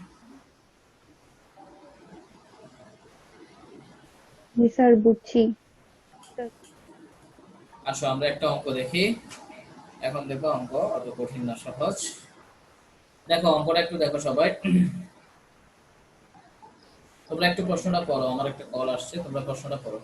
S6: জি স্যার, বুঝছি।
S1: আসো আমরা একটা অঙ্ক দেখি। এখন দেখো অঙ্ক অত কঠিন না, সহজ। দেখো অঙ্কটা একটু দেখো সবাই। তোমরা একটু প্রশ্নটা পড়ো, আমার একটা কল আসছে, তোমরা প্রশ্নটা পড়ো।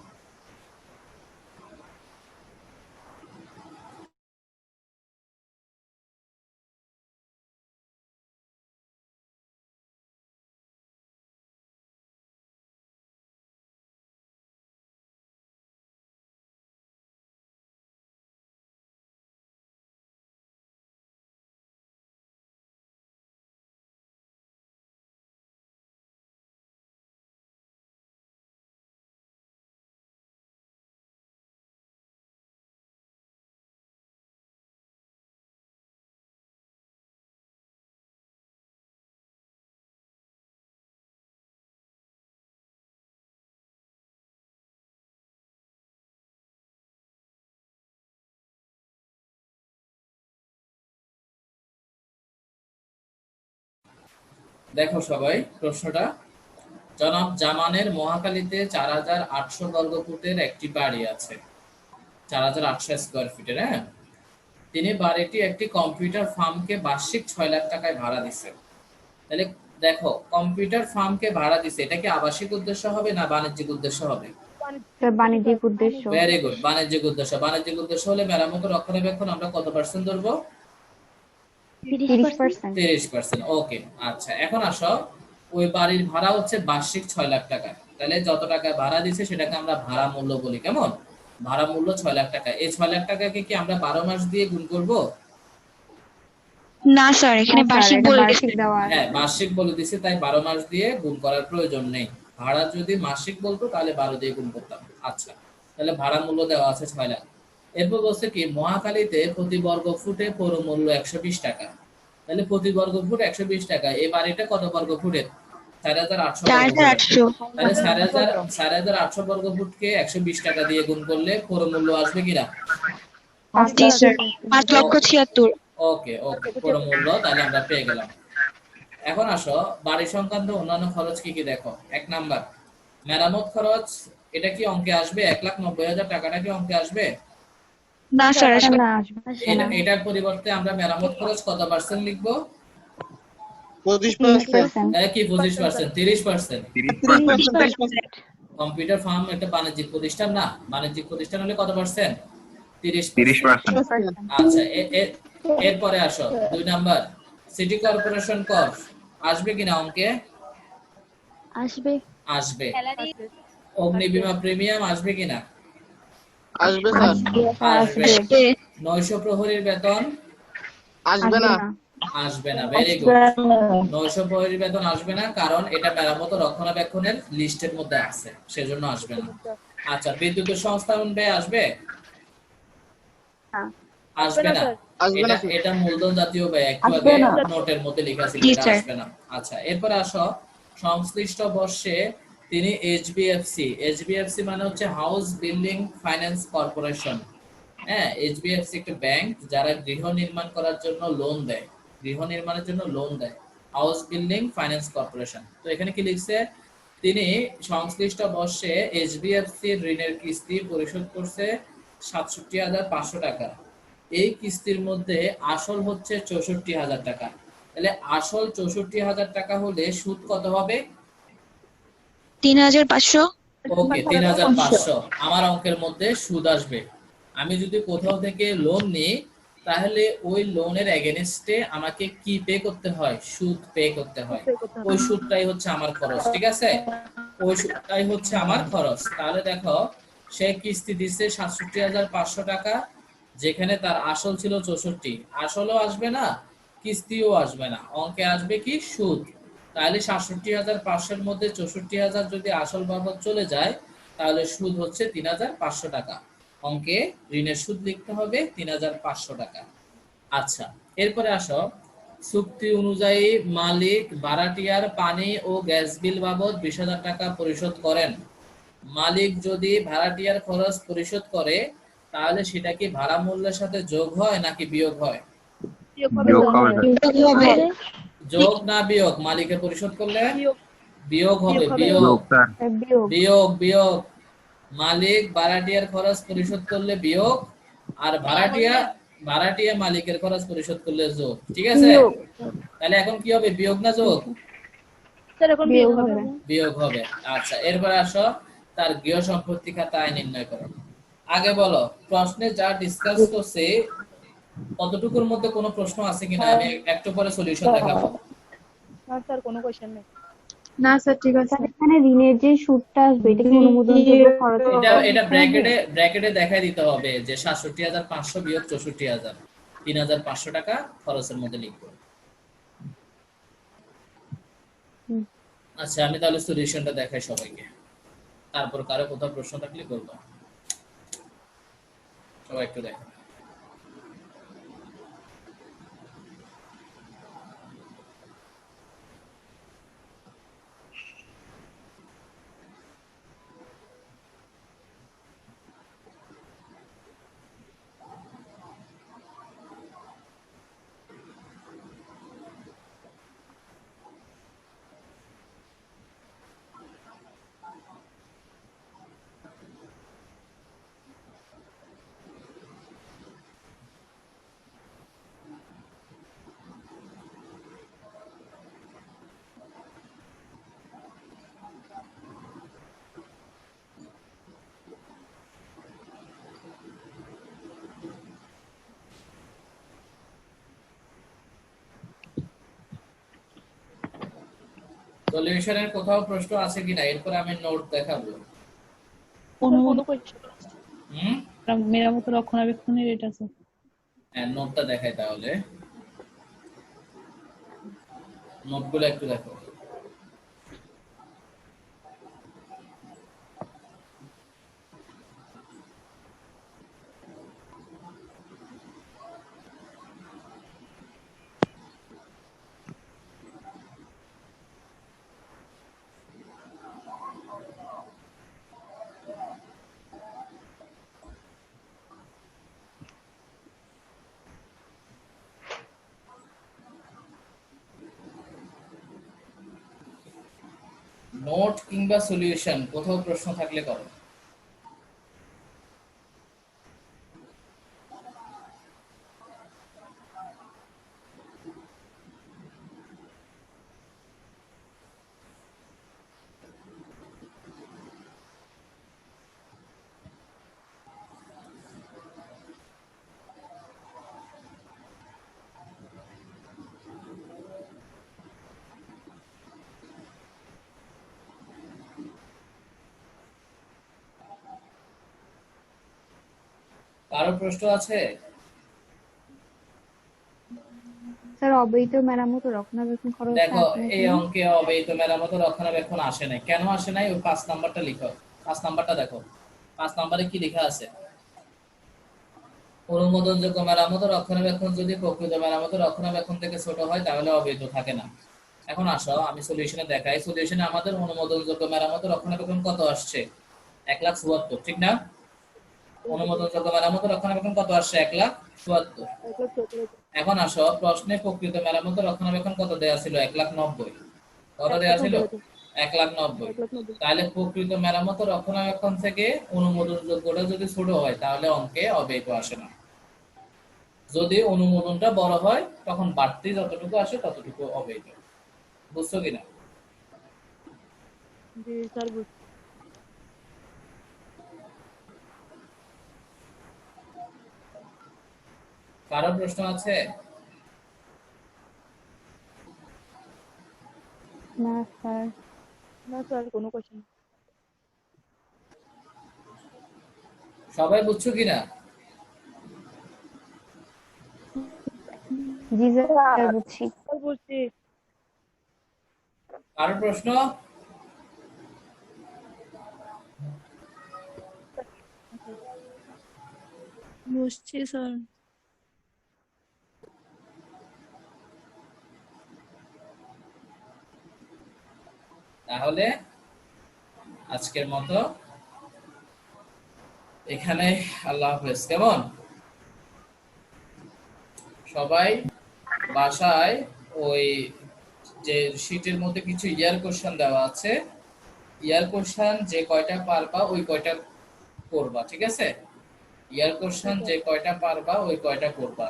S1: দেখো সবাই প্রশ্নটা। জনাব জামানের মহাখালীতে 4800 বর্গ ফুটের একটি বাড়ি আছে, 4800 স্কয়ার ফিটের। হ্যাঁ, তিনি বাড়িটি একটি কম্পিউটার ফার্মকে বার্ষিক 6 লাখ টাকায় ভাড়া দিচ্ছেন। তাহলে দেখো, কম্পিউটার ফার্মকে ভাড়া দিচ্ছে, এটা কি আবাসিক উদ্দেশ্য হবে না বাণিজ্যিক উদ্দেশ্য হবে?
S6: স্যার, বাণিজ্যিক উদ্দেশ্য।
S1: ভেরি গুড, বাণিজ্যিক উদ্দেশ্য। বাণিজ্যিক উদ্দেশ্য হলে মেরামত ও রক্ষণাবেক্ষণ আমরা কত পার্সেন্ট ধরবো?
S6: 30%।
S1: 30%। ওকে, আচ্ছা এখন আসো, ওই বাড়ির ভাড়া হচ্ছে বার্ষিক 6 লাখ টাকা। তাহলে যত টাকা ভাড়া দিছে সেটাকে আমরা ভাড়া মূল্য বলি। কেমন? ভাড়া মূল্য 6 লাখ টাকা। এই 6 লাখ টাকাকে কি আমরা 12 মাস দিয়ে গুণ করব?
S7: না স্যার, এখানে
S6: স্যার,
S7: বার্ষিক
S6: এটা
S7: বলে
S6: বার্ষিক
S7: দিচ্ছে।
S6: দেওয়া আছে।
S1: হ্যাঁ, বার্ষিক বলে দিছে, তাই 12 মাস দিয়ে গুণ করার প্রয়োজন নেই। ভাড়া যদি মাসিক বলতো তাহলে 12 দিয়ে গুণ করতাম। আচ্ছা, তাহলে ভাড়া মূল্য দেওয়া আছে 6 লাখ। এরপর বলছে কি, মহাখালীতে প্রতি বর্গ ফুটে পৌর মূল্য 120 টাকা। তাহলে প্রতি বর্গ ফুট 120 টাকা। এই বাড়িটা কত বর্গ ফুটের? 4800 বর্গ ফুটের।
S7: 4800।
S1: তাহলে 4800 বর্গ ফুটকে 120 টাকা দিয়ে গুণ করলে পৌর মূল্য আসবে কিনা?
S7: জি স্যার, 5,76,000।
S1: ওকে ওকে, পৌর মূল্য তাহলে আমরা পেয়ে গেলাম। এখন আসো, বাড়ি সংক্রান্ত অন্যান্য খরচ কি কি দেখো। 1 নাম্বার মেরামত খরচ, এটা কি অঙ্কে আসবে? 1,90,000 টাকাটা কি অঙ্কে আসবে?
S7: না স্যার, আসবে
S6: না, আসবে না।
S1: এটার পরিবর্তে আমরা মেরামত খরচ কত পার্সেন্ট লিখবো?
S3: 25%।
S1: কি 25%? 30%।
S3: 30%।
S1: কম্পিউটার ফার্ম একটা বাণিজ্যিক প্রতিষ্ঠান না? বাণিজ্যিক প্রতিষ্ঠান হলে কত পার্সেন্ট? 30%।
S3: 30%।
S1: আচ্ছা, এরপরে আসো 2 নাম্বার সিটি কর্পোরেশন কর আসবে কিনা অঙ্কে?
S6: আসবে।
S1: আসবে। অগ্নি বীমা প্রিমিয়াম আসবে কিনা?
S3: আসবে স্যার।
S1: আসবে।
S7: আসবে।
S1: 900 প্রহরীর বেতন
S3: আসবে না।
S1: আসবে না। Very good. 900 প্রহরীর বেতন আসবে না, কারণ এটা মেরামত ও রক্ষণাবেক্ষণের লিস্টের মধ্যে আছে, সেজন্য আসবে না। আচ্ছা, বিদ্যুতের সংস্থাপন ব্যয় আসবে? আসবে না।
S3: আসবে না
S1: এটা
S3: স্যার।
S1: এটা মূলধন জাতীয় ব্যয়, একটু আগে নোটের মধ্যে লেখা ছিল,
S7: জি
S1: এটা
S7: স্যার।
S1: আসবে না। আচ্ছা, এরপর আসো, সংশ্লিষ্ট বর্ষে তিনি এইচবিএফসি মানে হচ্ছে হাউস বিল্ডিং ফাইন্যান্স কর্পোরেশন। হ্যাঁ, এইচবিএফসি একটা ব্যাংক যারা গৃহ নির্মাণ করার জন্য লোন দেয়, গৃহ নির্মাণের জন্য লোন দেয়, হাউস বিল্ডিং ফাইন্যান্স কর্পোরেশন। তো এখানে কি লিখছে, তিনি সংশ্লিষ্ট বর্ষে এইচবিএফসি ঋণের কিস্তি পরিশোধ করছে 67,500 টাকা। এই কিস্তির মধ্যে আসল হচ্ছে 64,000 টাকা। তাহলে আসল 64,000 টাকা হলে সুদ কত হবে?
S7: 3,500।
S1: ওকে, 3,500 আমার অঙ্কের মধ্যে সুদ আসবে। আমি যদি কোথাও থেকে লোন নিই, তাহলে ওই লোনের এগেনস্টে আমাকে কি পে করতে হয়? সুদ পে করতে হয়। ওই সুদটাই হচ্ছে আমার খরচ, ঠিক আছে? ওই সুদটাই হচ্ছে আমার খরচ। তাহলে দেখো, সে কিস্তি দিচ্ছে 67,500 টাকা, যেখানে তার আসল ছিল 64। আসলও আসবে না, কিস্তিও আসবে না, অঙ্কে আসবে কি? সুদ। তাহলে 67,500-এর মধ্যে 64,000 যদি আসল বাবদ চলে যায়, তাহলে সুদ হচ্ছে 3,500 টাকা। অঙ্কে ঋণের সুদ লিখতে হবে 3,500 টাকা। আচ্ছা, এরপরে আসো, চুক্তি অনুযায়ী মালিক ভাড়াটিয়ার পানি ও গ্যাস বিল বাবদ 20,000 টাকা পরিশোধ করেন। মালিক যদি ভাড়াটিয়ার খরচ পরিশোধ করে, তাহলে সেটা কি ভাড়া মূল্যের সাথে যোগ হয় নাকি বিয়োগ হয়?
S4: বিয়োগ হবে
S6: যোগ
S4: স্যার।
S6: হবে।
S7: যোগ হবে।
S1: যোগ না বিয়োগ? মালিকে পরিশোধ করলে
S4: বিয়োগ
S1: বিয়োগ হবে।
S4: বিয়োগ হবে।
S1: বিয়োগ
S6: যোগ স্যার।
S5: বিয়োগ।
S1: বিয়োগ বিয়োগ মালিক ভাড়াটিয়ার খরচ পরিশোধ করলে বিয়োগ, আর ভাড়াটিয়া মালিকের খরচ পরিশোধ করলে যোগ। ঠিক আছে,
S5: বিয়োগ।
S1: তাহলে এখন কি হবে, বিয়োগ না যোগ?
S4: স্যার এখন
S5: বিয়োগ
S4: বিয়োগ হবে।
S5: হবে।
S1: বিয়োগ হবে। আচ্ছা, এরপর আসো তার গৃহ সম্পত্তি খাতা আয় নির্ণয় করো। আগে বলো, প্রশ্নে যা ডিসকাস করছে কতটুকুর মধ্যে কোনো প্রশ্ন আছে কিনা, আমি একটু পরে সলিউশন দেখাবো।
S4: না স্যার কোনো কোশ্চেন নেই।
S2: না স্যার ঠিক আছে।
S6: স্যার এখানে ঋণের যে সুদটা আসবে এটা কি অনুমোদনযোগ্য খরচ
S1: এটা ব্র্যাকেটে দেখাই দিতে হবে যে ৬৭,৫০০ বিয়োগ ৬৪,০০০, ৩,৫০০ টাকা খরচের মধ্যে লিখবো। আচ্ছা, আমি তাহলে সলিউশনটা দেখাই সবাইকে, তারপর কারো কোথাও প্রশ্ন থাকলে করবো। সবাই একটু দেখো। সলিউশনের কোথাও প্রশ্ন আছে কিনা, এরপর আমি নোট দেখাবো।
S4: স্যার কোনো কোশ্চেন
S2: মেরামত রক্ষণাবেক্ষণের এটা স্যার।
S1: হ্যাঁ, নোটটা দেখাই তাহলে, নোটগুলো একটু দেখো। নোট কিংবা সলিউশন কোথাও প্রশ্ন থাকলে করো। কারো প্রশ্ন আছে?
S6: স্যার অবৈধ মেরামত ও রক্ষণাবেক্ষণ খরচ
S1: দেখো,
S6: আছে
S1: এই
S6: নাকি?
S1: অঙ্কে অবৈধ মেরামত ও রক্ষণাবেক্ষণ আসে নাই। কেন আসে নাই? ওই ৫ নাম্বারটা লিখো। ৫ নাম্বারটা দেখো, ৫ নাম্বারে কি লেখা আছে? অনুমোদনযোগ্য মেরামত ও রক্ষণাবেক্ষণ যদি প্রকৃত মেরামত ও রক্ষণাবেক্ষণ থেকে ছোট হয় তাহলে অবৈধ থাকে না। এখন আসো আমি সলিউশনে দেখাই। সলিউশনে আমাদের অনুমোদনযোগ্য মেরামত ও রক্ষণাবেক্ষণ কত আসছে? ১,৭৪,০০০, ঠিক না? অনুমোদনযোগ্য মেরামত ও রক্ষণাবেক্ষণ কত আসছে? ১,৭৪,০০০। এখন আসো, প্রশ্নে প্রকৃত মেরামত ও রক্ষণাবেক্ষণ কত দেওয়া ছিল? ১,৯০,০০০। কত দেওয়া ছিল? ১,৯০,০০০। তাহলে প্রকৃত মেরামত ও রক্ষণাবেক্ষণ থেকে অনুমোদনযোগ্যটা যদি ছোট হয় তাহলে অঙ্কে অবৈধ আসে না। যদি অনুমোদনটা বড় হয় তখন বাড়তি যতটুকু আসে ততটুকু অবৈধ। বুঝছো কিনা?
S4: জি স্যার
S1: কারো প্রশ্ন আছে?
S6: না স্যার।
S4: না স্যার কোনো কোশ্চেন।
S1: সবাই বুঝছো কিনা?
S6: জি স্যার বুঝছি।
S4: স্যার বুঝছি।
S1: কারো প্রশ্ন?
S7: বুঝছি স্যার।
S1: তাহলে আজকের মতো এখানে আল্লাহ হাফেজ। কেমন সবাই বাসায় ওই যে শীটের মধ্যে কিছু ইয়ার কোশ্চেন দেওয়া আছে, ইয়ার কোশ্চেন যে কয়টা পারবা ওই কয়টা করবা, ঠিক আছে? ইয়ার কোশ্চেন যে কয়টা পারবা ওই কয়টা করবা,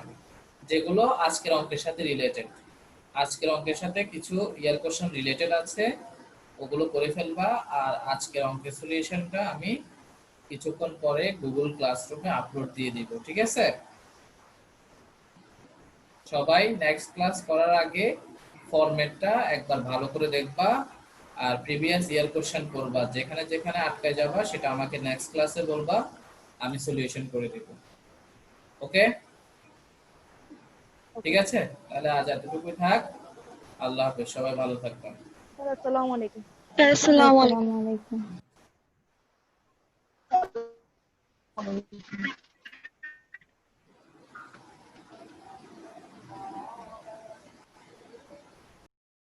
S1: যেগুলো আজকের অঙ্কের সাথে রিলেটেড। আজকের অঙ্কের সাথে কিছু ইয়ার কোশ্চেন রিলেটেড আছে, ওগুলো করে ফেলবা। আর আজকের অঙ্কের সলিউশনটা আমি কিছুক্ষণ পরে গুগল ক্লাসরুমে আপলোড দিয়ে দিব, ঠিক আছে? সবাই নেক্সট ক্লাস করার আগে ফরম্যাটটা একবার ভালো করে দেখবা আর প্রিভিয়াস ইয়ার কোশ্চেন করবা। যেখানে যেখানে আটকে যাবা সেটা আমাকে নেক্সট ক্লাসে বলবা, আমি সলিউশন করে দেব। ওকে, ঠিক আছে? তাহলে আজ এতটুকুই থাক। আল্লাহ হাফেজ, সবাই ভালো থাকবেন।
S4: স্যার আসসালামু আলাইকুম।
S7: আসসালামু আলাইকুম।
S6: আসসালামু আলাইকুম।